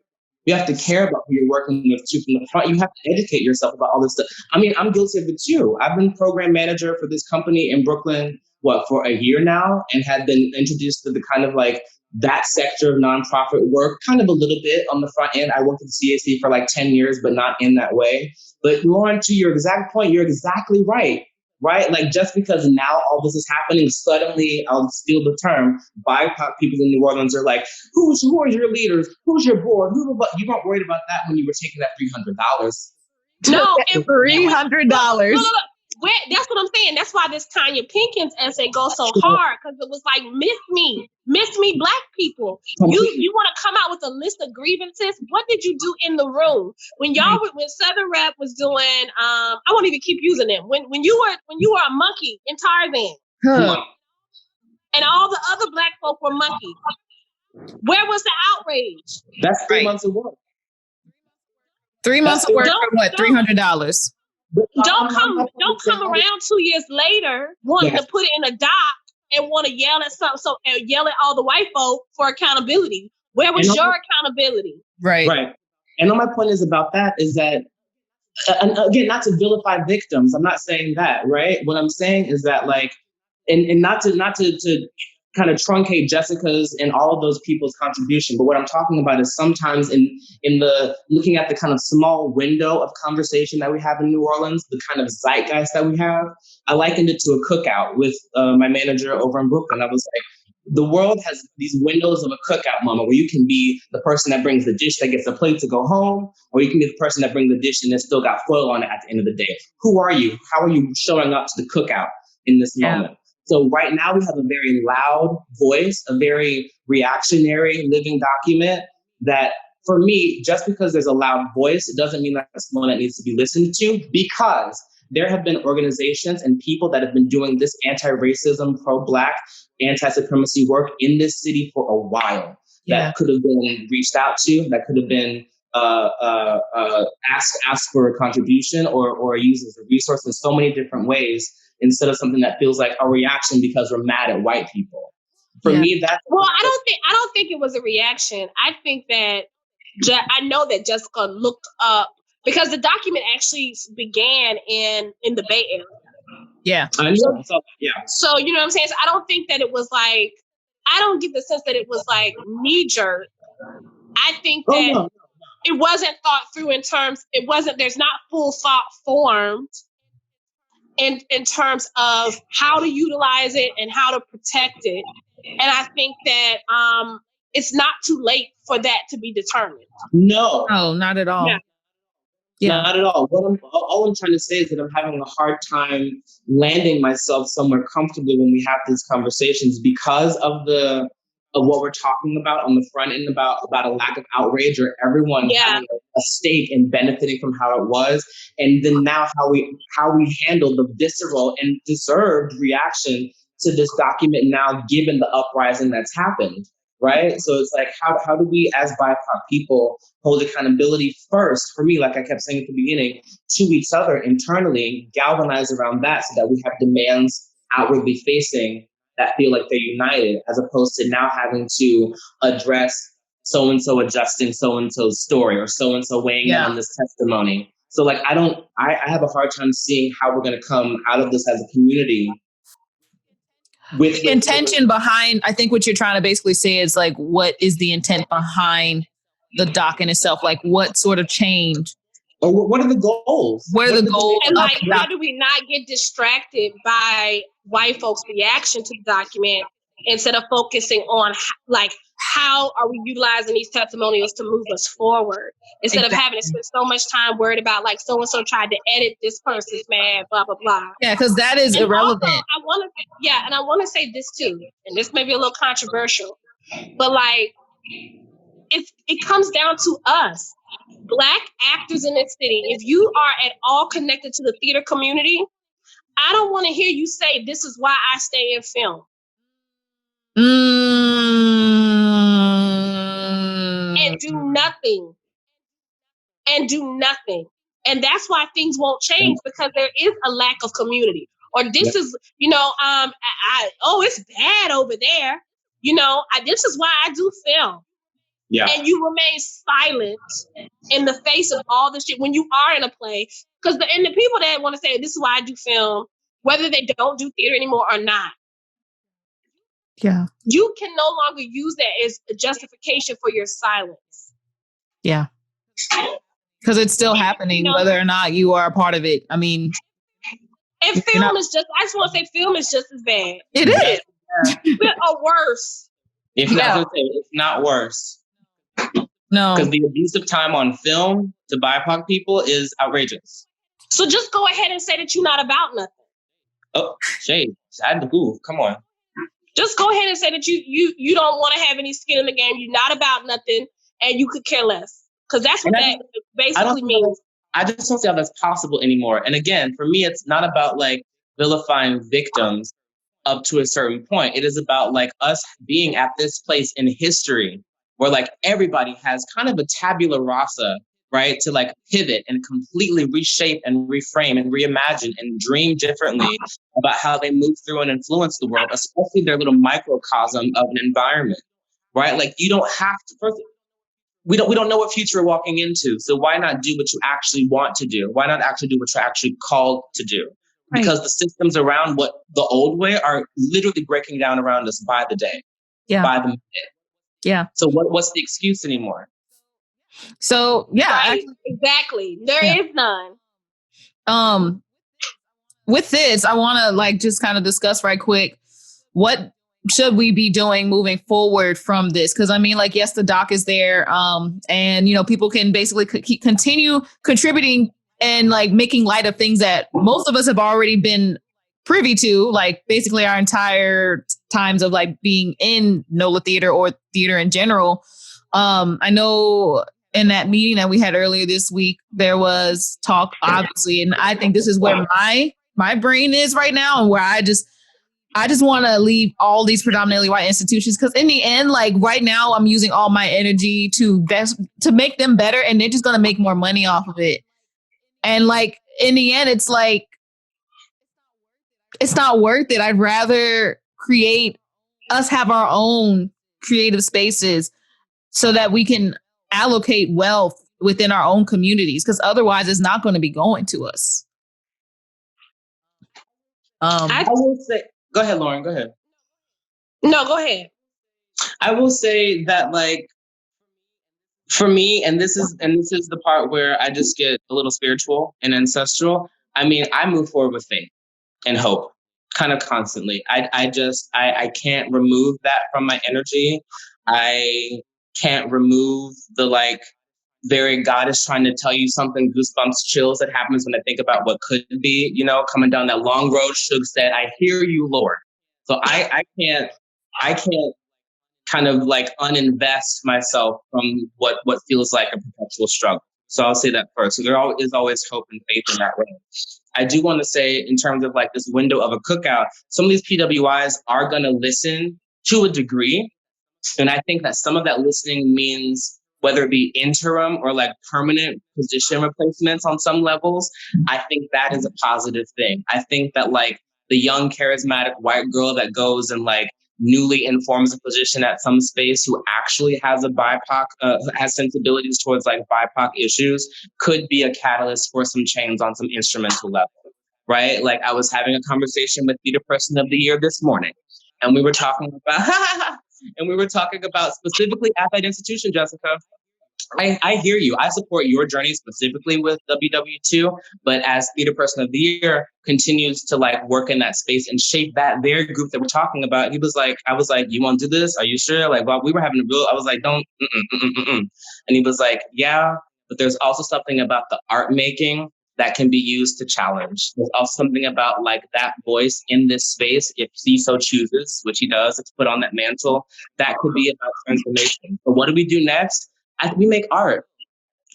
You have to care about who you're working with too from the front. You have to educate yourself about all this stuff. I mean, I'm guilty of it too. I've been program manager for this company in Brooklyn, for a year now, and had been introduced to the kind of like that sector of nonprofit work, kind of a little bit on the front end. I worked at the CAC for like 10 years, but not in that way. But Lauren, to your exact point, you're exactly right. Right? Like just because now all this is happening, suddenly, I'll steal the term, BIPOC people in New Orleans are like, who are your leaders? Who's your board? You weren't worried about that when you were taking that $300. No, $300. That's what I'm saying. That's why this Tanya Pinkins essay goes so hard, because it was like, miss me, black people. You want to come out with a list of grievances? What did you do in the room when Southern Rep was doing? I won't even keep using them. When you were a monkey in Tarzan, and all the other black folk were monkeys. Where was the outrage? That's 3 months of work. 3 months of work for what? $300. Don't come around 2 years later wanting to put it in a doc and want to yell at and yell at all the white folk for accountability. Where was your accountability? Right. And all my point is about that is that, and again, not to vilify victims. I'm not saying that, right? What I'm saying is that like, and not to kind of truncate Jessica's and all of those people's contribution. But what I'm talking about is sometimes in the looking at the kind of small window of conversation that we have in New Orleans, the kind of zeitgeist that we have, I likened it to a cookout with my manager over in Brooklyn. I was like, the world has these windows of a cookout moment where you can be the person that brings the dish that gets a plate to go home, or you can be the person that brings the dish and it's still got foil on it at the end of the day. Who are you? How are you showing up to the cookout in this moment? So right now we have a very loud voice, a very reactionary living document that for me, just because there's a loud voice, it doesn't mean that's one that needs to be listened to, because there have been organizations and people that have been doing this anti-racism, pro-Black, anti-supremacy work in this city for a while that could have been reached out to, that could have been asked for a contribution or used as a resource in so many different ways. instead of something that feels like a reaction because we're mad at white people. For me, that's I don't think it was a reaction. I think that I know that Jessica looked up because the document actually began in the Bay Area. Yeah. I know. Yeah. So you know what I'm saying? So I don't think that it was like, I don't get the sense that it was like knee jerk. I think that it wasn't thought through there's not full thought formed in terms of how to utilize it and how to protect it. And I think that it's not too late for that to be determined. No, not at all. Yeah. Not at all. All I'm trying to say is that I'm having a hard time landing myself somewhere comfortably when we have these conversations because of what we're talking about on the front end about a lack of outrage or everyone having a stake in benefiting from how it was, and then now how we handle the visceral and deserved reaction to this document now, given the uprising that's happened. Right. So it's like, how do we as BIPOC people hold accountability first, for me, like I kept saying at the beginning, to each other internally, galvanize around that so that we have demands outwardly facing that feel like they're united, as opposed to now having to address so-and-so adjusting so-and-so's story or so-and-so weighing in on this testimony. So like, I have a hard time seeing how we're going to come out of this as a community. With the intention behind, I think what you're trying to basically say is like, what is the intent behind the doc in itself? Like, what sort of change? Or what are the goals? What are the goals? And like, how do we not get distracted by white folks' reaction to the document instead of focusing on like, how are we utilizing these testimonials to move us forward instead of having to spend so much time worried about like so-and-so tried to edit this person's man, blah, blah, blah. Yeah, because that is irrelevant. Also, I want to say this too, and this may be a little controversial, but like, it comes down to us, Black actors in this city. If you are at all connected to the theater community, I don't want to hear you say, this is why I stay in film. And do nothing. And that's why things won't change, because there is a lack of community. Or this is, it's bad over there. This is why I do film. Yeah. And you remain silent in the face of all this shit when you are in a play. Because the people that want to say, this is why I do film, whether they don't do theater anymore or not. Yeah. You can no longer use that as a justification for your silence. Yeah. Because it's still happening, whether or not you are a part of it. I mean, and film is just, I just want to say film is just as bad. It is. Or worse. It's not worse. No. Because the abuse of time on film to BIPOC people is outrageous. So just go ahead and say that you're not about nothing. Oh, shade. I had to move. Come on. Just go ahead and say that you don't want to have any skin in the game. You're not about nothing, and you could care less. Because that's what that basically means. I just don't see how that's possible anymore. And again, for me, it's not about like vilifying victims up to a certain point. It is about like us being at this place in history where like everybody has kind of a tabula rasa, right? To like pivot and completely reshape and reframe and reimagine and dream differently about how they move through and influence the world, especially their little microcosm of an environment, right? Like you don't have to, first, we don't know what future we're walking into. So why not do what you actually want to do? Why not actually do what you're actually called to do? Right. Because the systems around what the old way are literally breaking down around us by the day, by the minute. Yeah. So what's the excuse anymore? So yeah, right. Exactly. There is none. With this, I want to like just kind of discuss right quick what should we be doing moving forward from this? Because I mean, like, yes, the doc is there, and people can basically continue contributing and like making light of things that most of us have already been privy to, like basically our entire times of like being in NOLA Theater or theater in general. I know in that meeting that we had earlier this week, there was talk, obviously, and I think this is where my brain is right now, and where I just want to leave all these predominantly white institutions, because in the end, like right now, I'm using all my energy to make them better, and they're just going to make more money off of it. And like in the end, it's like it's not worth it. I'd rather have our own creative spaces so that we can allocate wealth within our own communities, because otherwise it's not going to be going to us. I will say, go ahead, Lauren, go ahead. No, go ahead. I will say that, like, for me, and this is the part where I just get a little spiritual and ancestral. I mean, I move forward with faith and hope kind of constantly. I can't remove that from my energy. I can't remove the, like, very God is trying to tell you something, goosebumps, chills that happens when I think about what could be, you know, coming down that long road. Shug said, I hear you, Lord. So I can't kind of like uninvest myself from what feels like a perpetual struggle. So I'll say that first. So there is always hope and faith in that way. I do want to say, in terms of like this window of a cookout, some of these PWIs are going to listen to a degree. And I think that some of that listening means whether it be interim or like permanent position replacements on some levels. I think that is a positive thing. I think that, like, the young charismatic white girl that goes and like newly informs a position at some space who actually has a BIPOC, has sensibilities towards like BIPOC issues, could be a catalyst for some change on some instrumental level, right? Like, I was having a conversation with Theater Person of the Year this morning, and we were talking about specifically at that institution, Jessica. I hear you. I support your journey specifically with WW2, but as Theater Person of the Year continues to like work in that space and shape that very group that we're talking about, I was like, you want to do this? Are you sure? Like, well, we were having I was like, don't, and he was like, yeah, but there's also something about the art making that can be used to challenge. There's also something about like that voice in this space, if he so chooses, which he does, it's put on that mantle, that could be about transformation. But what do we do next? We make art,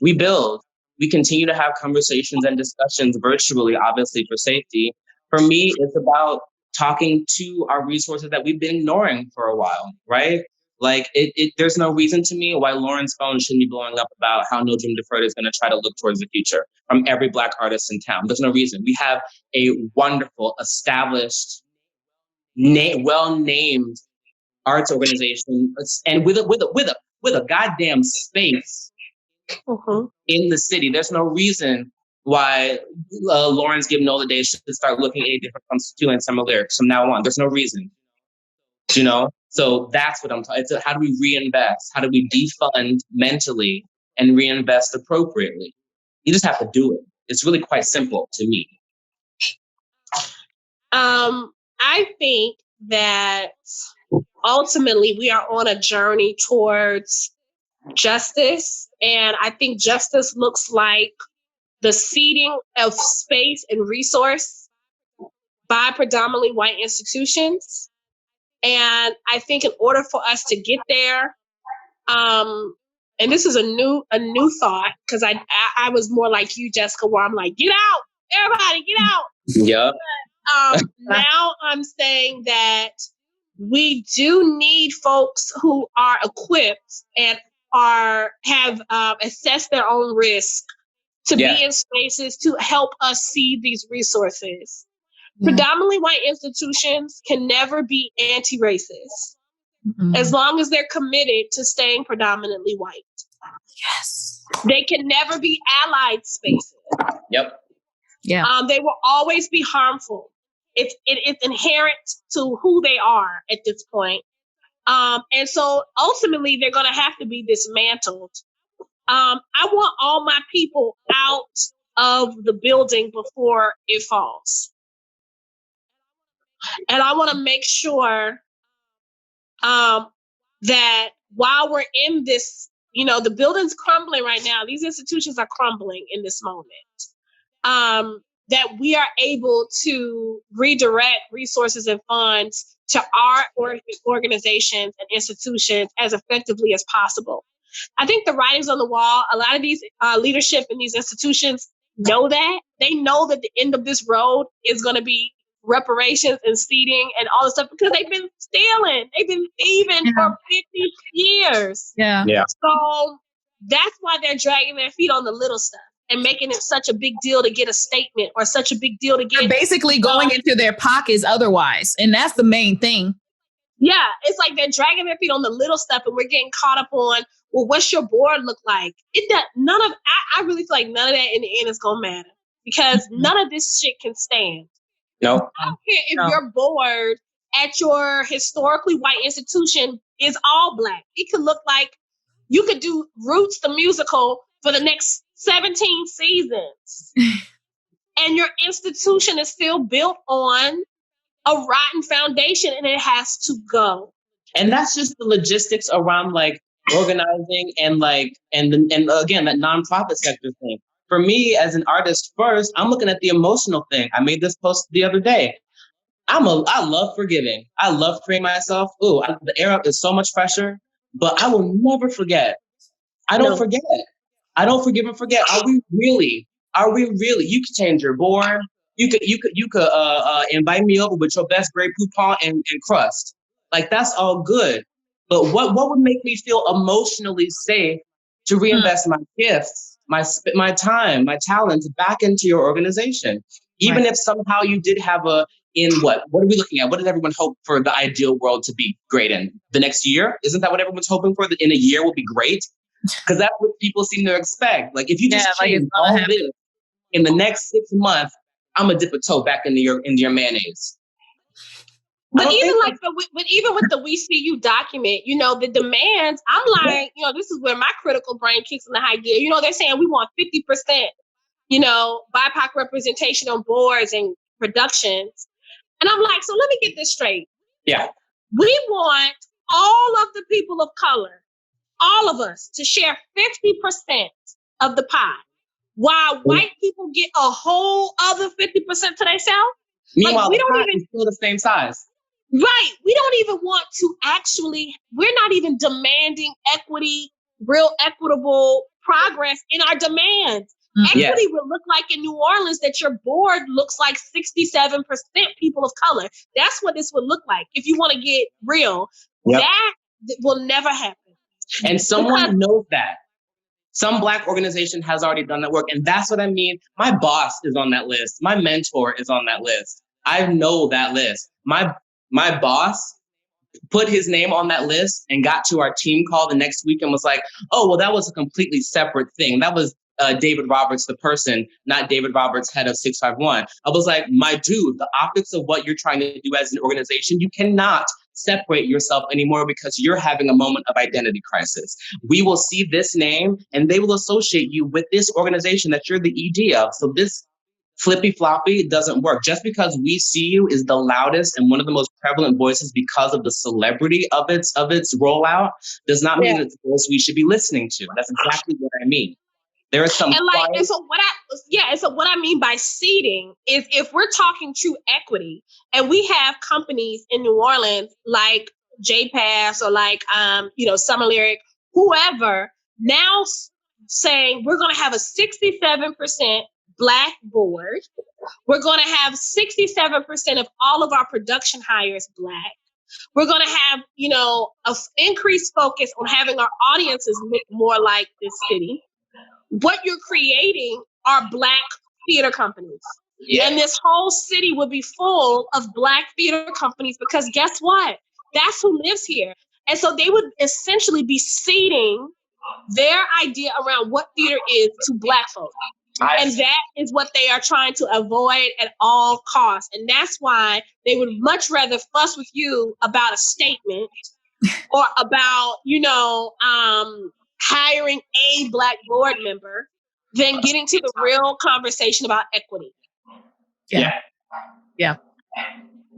we build, we continue to have conversations and discussions virtually, obviously for safety. For me, it's about talking to our resources that we've been ignoring for a while, right? Like, there's no reason to me why Lauren's phone shouldn't be blowing up about how No Dream Deferred is going to try to look towards the future from every Black artist in town. There's no reason. We have a wonderful, established, well-named arts organization, and with a goddamn space in the city. There's no reason why Lauren's Give NOLA Day should start looking any different from Stu and Summer Lyrics from now on. There's no reason, you know? So that's what I'm talking about. How do we reinvest? How do we defund mentally and reinvest appropriately? You just have to do it. It's really quite simple to me. I think that ultimately we are on a journey towards justice. And I think justice looks like the ceding of space and resource by predominantly white institutions. And I think in order for us to get there, and this is a new thought, because I was more like you, Jessica, where I'm like, get out, everybody, get out. Yeah. Now I'm saying that we do need folks who are equipped and have assessed their own risk to be in spaces to help us see these resources. Predominantly white institutions can never be anti-racist as long as they're committed to staying predominantly white. Yes. They can never be allied spaces. Yep. Yeah. They will always be harmful. It's inherent to who they are at this point. And so ultimately they're going to have to be dismantled. I want all my people out of the building before it falls. And I want to make sure that while we're in this, you know, the building's crumbling right now, these institutions are crumbling in this moment, that we are able to redirect resources and funds to our organizations and institutions as effectively as possible. I think the writing's on the wall. A lot of these leadership in these institutions know that. They know that the end of this road is going to be reparations and seating and all this stuff, because they've been stealing. They've been thieving for 50 years. Yeah. So that's why they're dragging their feet on the little stuff. and making it such a big deal to get a statement or such a big deal to get. They're basically going into their pockets otherwise. And that's the main thing. Yeah, it's like they're dragging their feet on the little stuff and we're getting caught up on, well, what's your board look like? I really feel like none of that in the end is going to matter because none of this shit can stand. No. I don't care if your board at your historically white institution is all Black. It could look like you could do Roots the musical for the next 17 seasons. And your institution is still built on a rotten foundation and it has to go. And that's just the logistics around like organizing and like and again that nonprofit sector thing. For me as an artist first, I'm looking at the emotional thing. I made this post the other day. I love forgiving. I love freeing myself. The air is so much pressure, but I will never forget. I don't forget. I don't forgive and forget. Are we really? You could change your board. You could invite me over with your best Grey Poupon and crust. Like that's all good. But what would make me feel emotionally safe to reinvest my gifts, my time, my talents back into your organization? Even if somehow you did have what are we looking at? What does everyone hope for the ideal world to be great in? The next year? Isn't that what everyone's hoping for? That in a year will be great? Because that's what people seem to expect. Like if you just change all this in the next 6 months, I'm gonna dip a toe back into your mayonnaise. But even with the We See You document, the demands, I'm like, this is where my critical brain kicks in the high gear. They're saying we want 50%, BIPOC representation on boards and productions. And I'm like, so let me get this straight. Yeah. We want all of the people of color, all of us, to share 50% of the pie, while white people get a whole other 50% to themselves. Meanwhile, like, the pie is still the same size. Right. We don't even want to we're not even demanding equity, real equitable progress in our demands. Equity would look like in New Orleans that your board looks like 67% people of color. That's what this would look like. If you want to get real, that will never happen. And someone knows that. Some Black organization has already done that work. And that's what I mean. My boss is on that list. My mentor is on that list. I know that list. My boss put his name on that list and got to our team call the next week and was like, oh, well, that was a completely separate thing. That was David Roberts, the person, not David Roberts, head of 651. I was like, my dude, the optics of what you're trying to do as an organization, you cannot separate yourself anymore because you're having a moment of identity crisis. We will see this name and they will associate you with this organization that you're the ED of. So this flippy floppy doesn't work. Just because We See You is the loudest and one of the most prevalent voices because of the celebrity of its rollout does not mean it's the voice we should be listening to. That's exactly what I mean. There is some so what I mean by seeding is if we're talking true equity and we have companies in New Orleans like JPAS or like Summer Lyric, whoever, now saying we're going to have a 67% Black board. We're going to have 67% of all of our production hires Black. We're going to have, an increased focus on having our audiences look more like this city. What you're creating are Black theater companies. Yeah. And this whole city would be full of Black theater companies because guess what? That's who lives here. And so they would essentially be seeding their idea around what theater is to Black folks. And that is what they are trying to avoid at all costs. And that's why they would much rather fuss with you about a statement or about, hiring a Black board member than getting to the real conversation about equity. Yeah.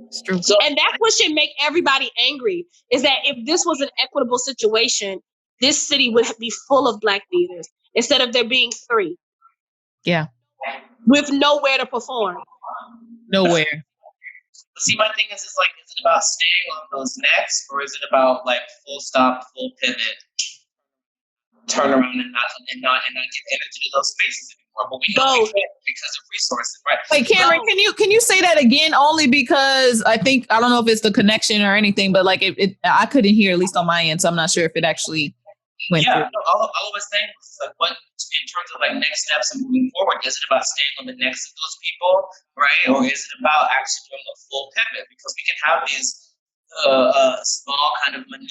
It's true. And that's what should make everybody angry, is that if this was an equitable situation, this city would be full of Black theaters instead of there being 3. Yeah. With nowhere to perform. Nowhere. See, my thing is it about staying on those necks, or is it about like full stop, full pivot, turn around and not give energy to those spaces anymore? But we know we can't because of resources, right? Wait, Cameron, can you say that again? Only because I don't know if it's the connection or anything, but like I couldn't hear, at least on my end, so I'm not sure if it actually went through. No, all I was saying was like, what in terms of like next steps and moving forward, is it about staying on the necks of those people, right, or is it about actually doing a full pivot? Because we can have these small kind of minute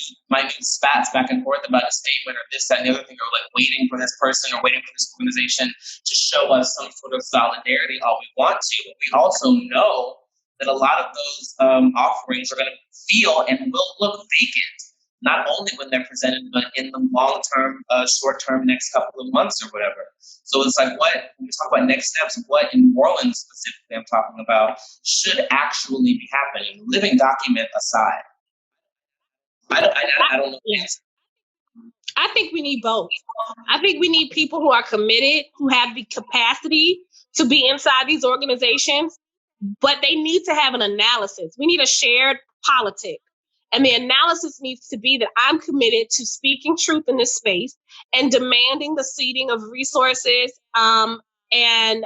spats back and forth about a statement or this, that, and the other thing, or like waiting for this person or waiting for this organization to show us some sort of solidarity all we want to, but we also know that a lot of those offerings are going to feel and will look vacant, not only when they're presented, but in the long-term, short-term, next couple of months or whatever. So it's like, when we talk about next steps, what in New Orleans specifically I'm talking about should actually be happening, living document aside. I don't know. Yeah. I think we need both. I think we need people who are committed, who have the capacity to be inside these organizations, but they need to have an analysis. We need a shared politic. And the analysis needs to be that I'm committed to speaking truth in this space and demanding the ceding of resources and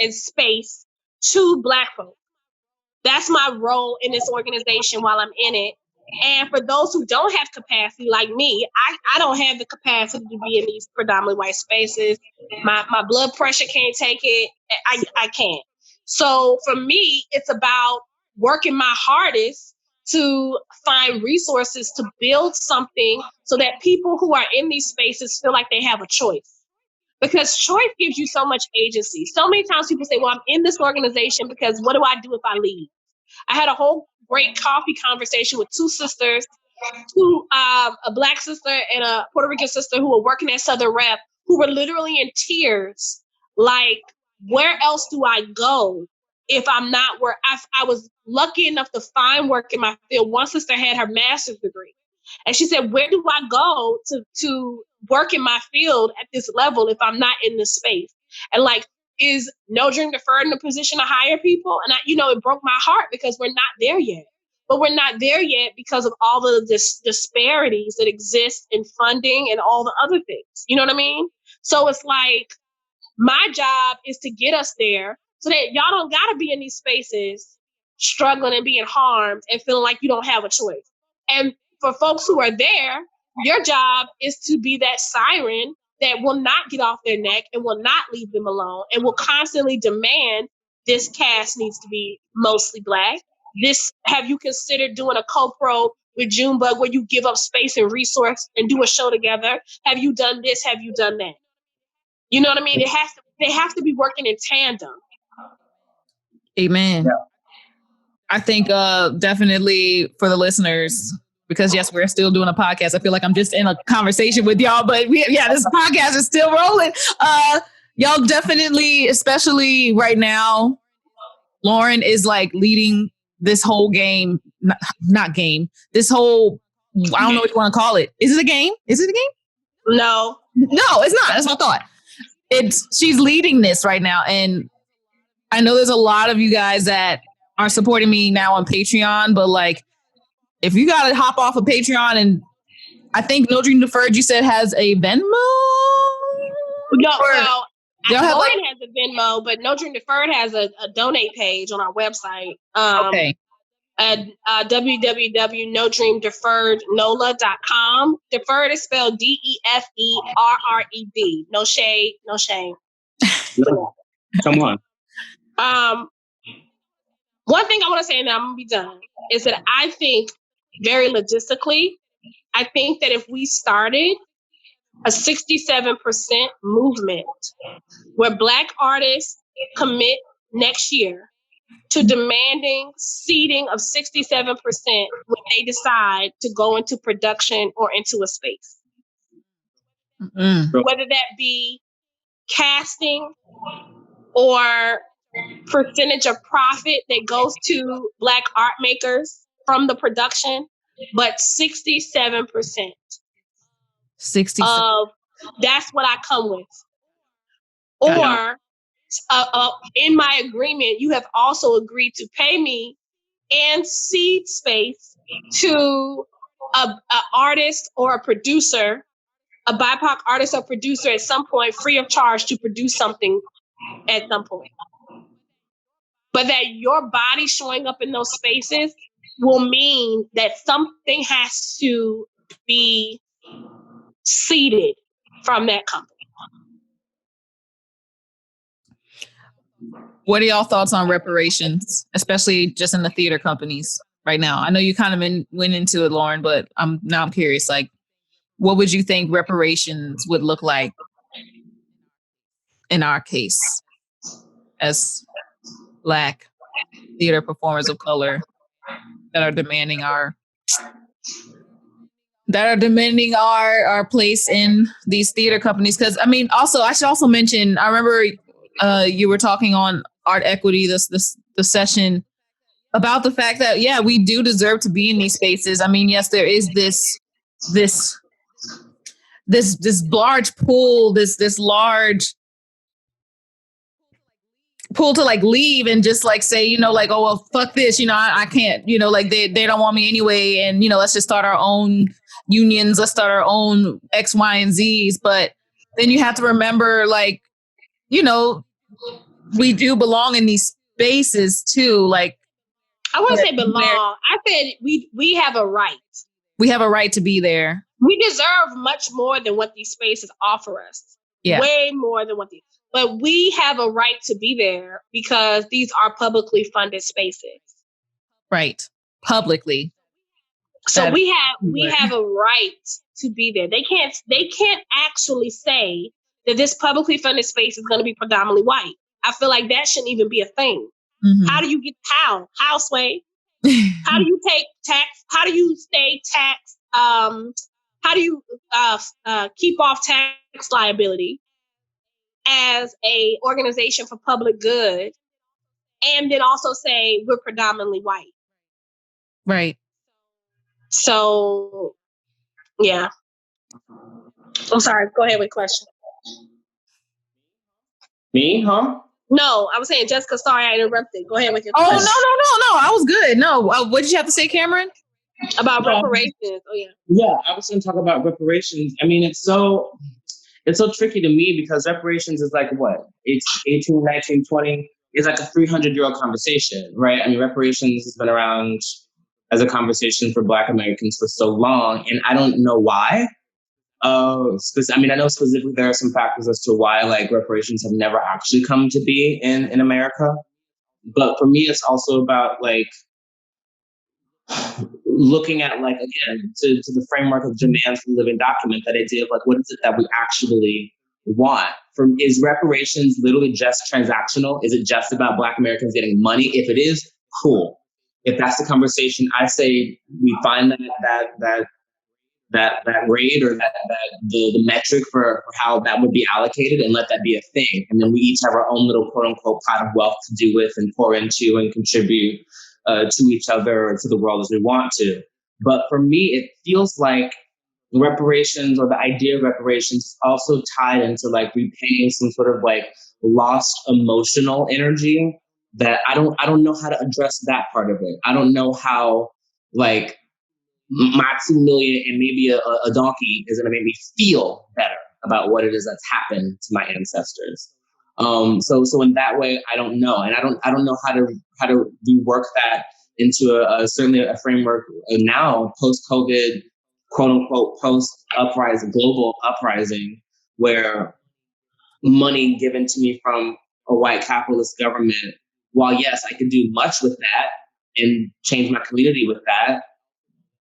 space to Black folks. That's my role in this organization while I'm in it. And for those who don't have capacity, like me, I don't have the capacity to be in these predominantly white spaces. My blood pressure can't take it. I can't. So for me, it's about working my hardest to find resources to build something so that people who are in these spaces feel like they have a choice. Because choice gives you so much agency. So many times people say, well, I'm in this organization because what do I do if I leave? I had a whole great coffee conversation with two sisters, a Black sister and a Puerto Rican sister who were working at Southern Rep, who were literally in tears. Like, where else do I go if I'm not where I was lucky enough to find work in my field? One sister had her master's degree. And she said, where do I go to work in my field at this level if I'm not in this space? And like, is No Dream Deferred in a position to hire people? And it broke my heart because we're not there yet. But we're not there yet because of all the disparities that exist in funding and all the other things. You know what I mean? So it's like, my job is to get us there so that y'all don't got to be in these spaces struggling and being harmed and feeling like you don't have a choice. And for folks who are there, your job is to be that siren that will not get off their neck and will not leave them alone and will constantly demand this cast needs to be mostly Black. Have you considered doing a co-pro with Junebug where you give up space and resource and do a show together? Have you done this? Have you done that? You know what I mean? They have to be working in tandem. Amen. Yeah. I think definitely for the listeners, because yes, we're still doing a podcast. I feel like I'm just in a conversation with y'all, but this podcast is still rolling. Y'all definitely, especially right now, Lauren is like leading this whole game, not game, this whole, I don't know what you want to call it. Is it a game? Is it a game? No, it's not. That's what I thought. She's leading this right now. And I know there's a lot of you guys that are supporting me now on Patreon, but like, if you got to hop off of Patreon, and I think No Dream Deferred, you said has a Venmo? No, Lauren has a Venmo, but No Dream Deferred has a donate page on our website. Okay. At www.nodreamdeferrednola.com. Deferred is spelled DEFERRED. No shade, no shame. No. Come on. One thing I want to say, and I'm going to be done, is that I think very logistically, I think that if we started a 67% movement where Black artists commit next year to demanding seating of 67% when they decide to go into production or into a space. Whether that be casting or percentage of profit that goes to Black art makers from the production, but 67%. 67. Of that's what I come with. Or in my agreement, you have also agreed to pay me and seed space to a artist or a producer, a BIPOC artist or producer at some point, free of charge to produce something at some point. But that your body showing up in those spaces will mean that something has to be seated from that company. What are y'all thoughts on reparations, especially just in the theater companies right now? I know you kind of went into it, Lauren, but I'm curious. Like, what would you think reparations would look like in our case as Black theater performers of color that are demanding our place in these theater companies? Because I mean, also I should also mention, I remember you were talking on Art Equity the session about the fact that we do deserve to be in these spaces. I mean, yes, there is this large pull, this large pull to like leave and just like say, you know, like, oh well, fuck this, you know, I can't, you know, like they don't want me anyway, and you know, let's just start our own unions, let's start our own X, Y, and Z's. But then you have to remember, like, you know, we do belong in these spaces too. Like, I wouldn't say belong. I said we have a right. We have a right to be there. We deserve much more than what these spaces offer us. Yeah. Way more than what these. But we have a right to be there because these are publicly funded spaces. Right. Publicly. So we have a right to be there. They can't actually say that this publicly funded space is going to be predominantly white. I feel like that shouldn't even be a thing. Mm-hmm. How do you get how Sway? How do you take tax? How do you stay tax? How do you keep off tax liability as a organization for public good, and then also say we're predominantly white? Right. So, yeah. I'm sorry. Go ahead with question. Me, huh? No, I was saying, Jessica, sorry I interrupted. Go ahead with your question. No. I was good. No. What did you have to say, Cameron? About reparations. Oh, yeah. Yeah, I was going to talk about reparations. I mean, it's so tricky to me because reparations is like what? It's 18, 19, 20. It's like a 300-year-old conversation, right? I mean, reparations has been around as a conversation for Black Americans for so long, and I don't know why. I mean, I know specifically there are some factors as to why like reparations have never actually come to be in America. But for me, it's also about like looking at like, again, to the framework of demands for the living document, that idea of like, what is it that we actually want? Is reparations literally just transactional? Is it just about Black Americans getting money? If it is, cool. If that's the conversation, I say we find that rate or that the metric for how that would be allocated and let that be a thing. And then we each have our own little quote unquote pot of wealth to do with and pour into and contribute to each other or to the world as we want to. But for me, it feels like reparations or the idea of reparations is also tied into like repaying some sort of like lost emotional energy that I don't know how to address that part of it. I don't know how like my 2 million and maybe a donkey is going to make me feel better about what it is that's happened to my ancestors. So in that way, I don't know, and I don't know how to rework that into certainly a framework now post COVID, quote unquote post uprising, global uprising, where money given to me from a white capitalist government, while yes, I could do much with that and change my community with that.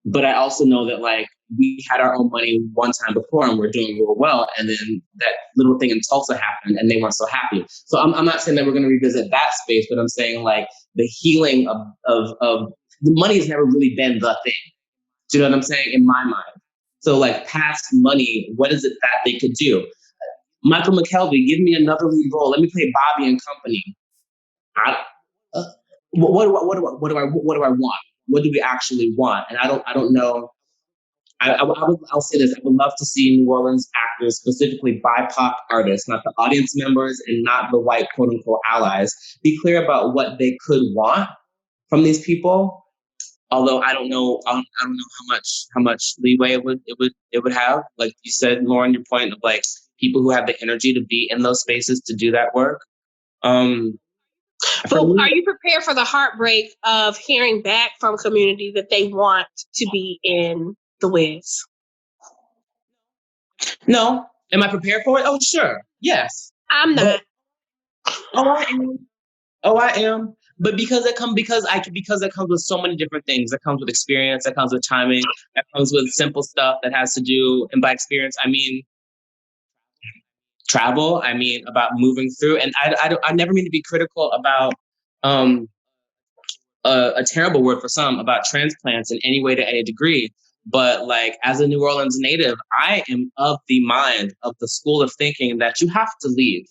But I also know that like we had our own money one time before and we're doing real well. And then that little thing in Tulsa happened and they weren't so happy. So I'm not saying that we're going to revisit that space, but I'm saying like the healing of the money has never really been the thing. Do you know what I'm saying? In my mind. So like past money, what is it that they could do? Michael McKelvey, give me another lead role. Let me play Bobby and Company. What do I want? What do we actually want? And I don't know. I'll say this. I would love to see New Orleans actors, specifically BIPOC artists, not the audience members and not the white quote unquote allies, be clear about what they could want from these people. Although I don't know how much leeway it would have. Like you said, Lauren, your point of like people who have the energy to be in those spaces to do that work. But are you prepared for the heartbreak of hearing back from community that they want to be in the Wiz? No. Am I prepared for it? Oh, sure. Yes. I'm not. Oh, I am. Oh, I am. But because it comes with so many different things. That comes with experience. That comes with timing. That comes with simple stuff that has to do. And by experience, I mean travel. I mean about moving through. And I never mean to be critical about um a terrible word for some about transplants in any way to any degree. But like as a New Orleans native, I am of the mind of the school of thinking that you have to leave.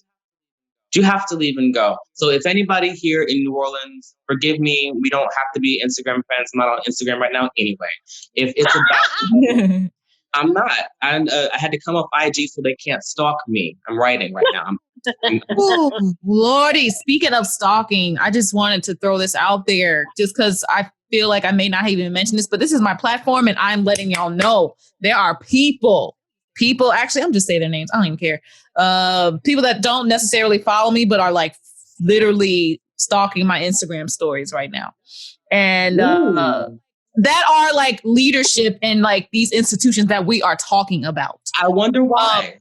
You have to leave and go. So if anybody here in New Orleans, forgive me, we don't have to be Instagram friends. I'm not on Instagram right now anyway. If it's about, I'm not. I had to come off IG so they can't stalk me. I'm writing right now. Ooh, Lordy, speaking of stalking, I just wanted to throw this out there just because I feel like I may not have even mentioned this, but this is my platform and I'm letting y'all know there are people, actually, I'm just saying their names. I don't even care. People that don't necessarily follow me, but are like literally stalking my Instagram stories right now. And that are like leadership in like these institutions that we are talking about. I wonder why.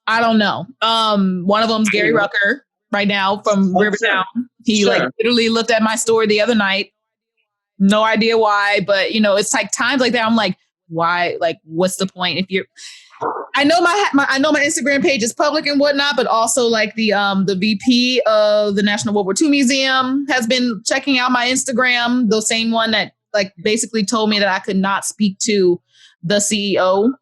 I don't know. One of them's Gary Rucker right now from Rivertown. Sure. He like literally looked at my story the other night. No idea why, but you know, it's like times like that. I'm like, why? Like, what's the point? If you're, I know I know my Instagram page is public and whatnot, but also like the VP of the National World War II Museum has been checking out my Instagram. The same one that like basically told me that I could not speak to the CEO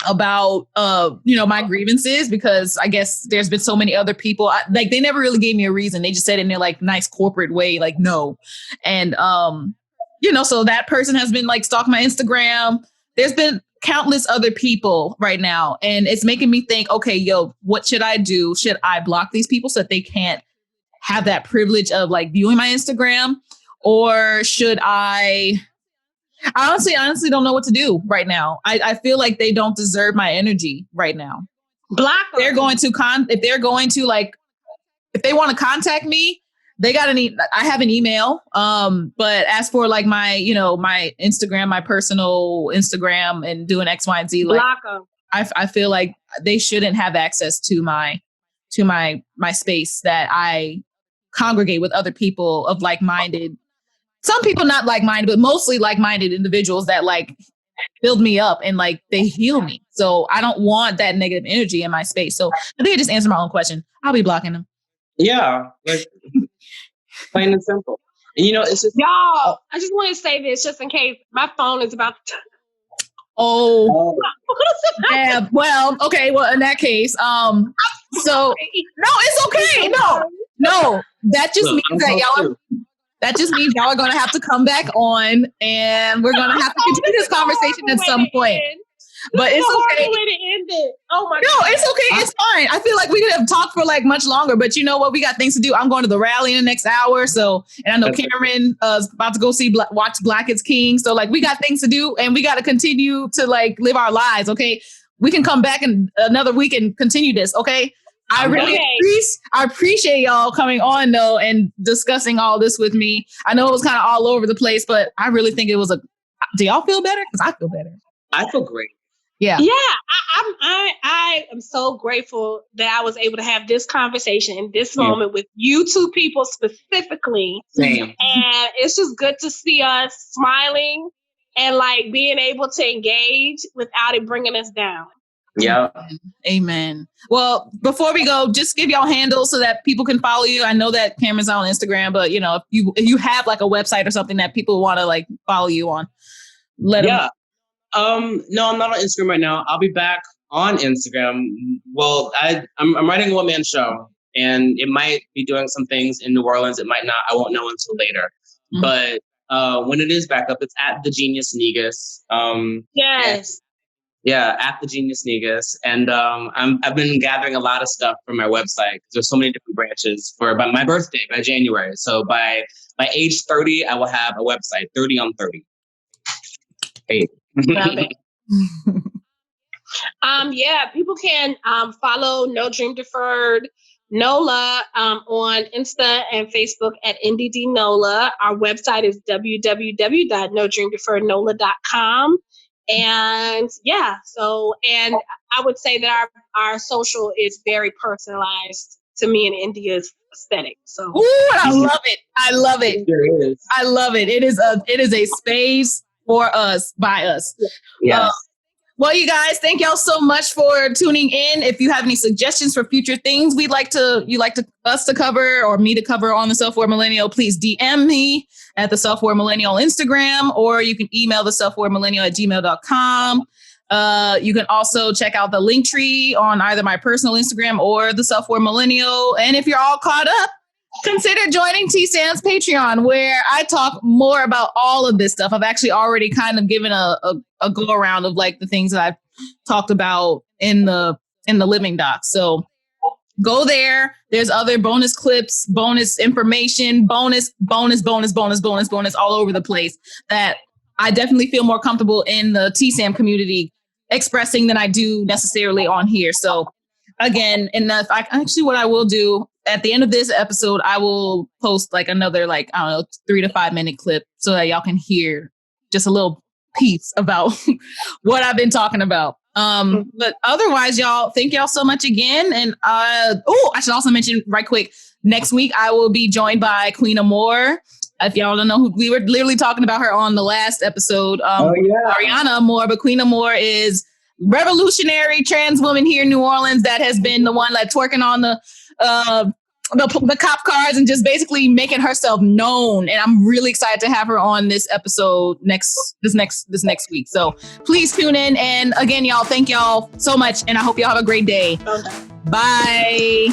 about my grievances because I guess there's been so many other people like they never really gave me a reason. They just said in their like nice corporate way like no. And so that person has been like stalking my Instagram. There's been countless other people right now and it's making me think, okay, what should I do? Should I block these people so that they can't have that privilege of like viewing my Instagram, or should I honestly don't know what to do right now. I feel like they don't deserve my energy right now. Block them. If they want to contact me, they got I have an email. But as for like my, my Instagram, my personal Instagram and doing X, Y, and Z, like block them. I feel like they shouldn't have access to my space that I congregate with other people of like-minded. Some people not like-minded, but mostly like-minded individuals that like build me up and like they heal me. So I don't want that negative energy in my space. So I think I just answered my own question. I'll be blocking them. Yeah, like plain and simple. And it's just y'all. I just want to say this just in case my phone is about to. Yeah. Well, okay. Well, in that case, so no, it's okay. No, that just means that y'all. That just means y'all are going to have to come back on and we're going to have to continue this conversation at some point. But it's okay. Way to end it. Oh my God. No, it's okay. It's fine. I feel like we could have talked for like much longer, but you know what? We got things to do. I'm going to the rally in the next hour. So, and I know Cameron is about to go watch Black is King. So like we got things to do and we got to continue to like live our lives. Okay. We can come back in another week and continue this. Okay. I really appreciate y'all coming on though and discussing all this with me. I know it was kind of all over the place, but I really think it was do y'all feel better? Because I feel better. I feel great. Yeah. I am so grateful that I was able to have this conversation in this moment with you two people specifically. Same. And it's just good to see us smiling and like being able to engage without it bringing us down. Yeah. Amen. Well, before we go, just give y'all handles so that people can follow you. I know that Cameron's on Instagram, but if you have like a website or something that people want to like follow you on, let them know. No, I'm not on Instagram right now. I'll be back on Instagram. Well, I'm writing a one-man show and it might be doing some things in New Orleans. It might not. I won't know until later. Mm-hmm. But when it is back up, it's at the Genius Negus. Yes. Yeah, at the Genius Negus. And I've been gathering a lot of stuff from my website because there's so many different branches for by my birthday, by January. So by age 30, I will have a website, 30 on 30. Hey. People can follow No Dream Deferred NOLA on Insta and Facebook at NDD NOLA. Our website is www.nodreamdeferrednola.com. And yeah, and I would say that our social is very personalized to me and India's aesthetic. So ooh, I love it. I love it. There is. I love it. It is a space for us, by us. Yes. Well, you guys, thank y'all so much for tuning in. If you have any suggestions for future things you'd like us to cover or me to cover on the Self-Aware Millennial, please DM me at the Self-Aware Millennial Instagram, or you can email the selfawaremillennial@gmail.com. You can also check out the link tree on either my personal Instagram or the Self-Aware Millennial. And if you're all caught up, consider joining TSAM's Patreon, where I talk more about all of this stuff. I've actually already kind of given a go around of like the things that I've talked about in the living doc. So go there. There's other bonus clips, bonus information, bonus all over the place that I definitely feel more comfortable in the TSAM community expressing than I do necessarily on here. So again, what I will do at the end of this episode, I will post like another 3 to 5 minute clip so that y'all can hear just a little piece about what I've been talking about. But otherwise, y'all, thank y'all so much again. And I should also mention right quick, next week I will be joined by Queen Amore. If y'all don't know who, we were literally talking about her on the last episode, Ariana Amore, but Queen Amore is revolutionary trans woman here in New Orleans that has been the one like twerking on the cop cars and just basically making herself known. And I'm really excited to have her on this episode next week. So please tune in. And again, y'all, thank y'all so much. And I hope y'all have a great day. Okay. Bye.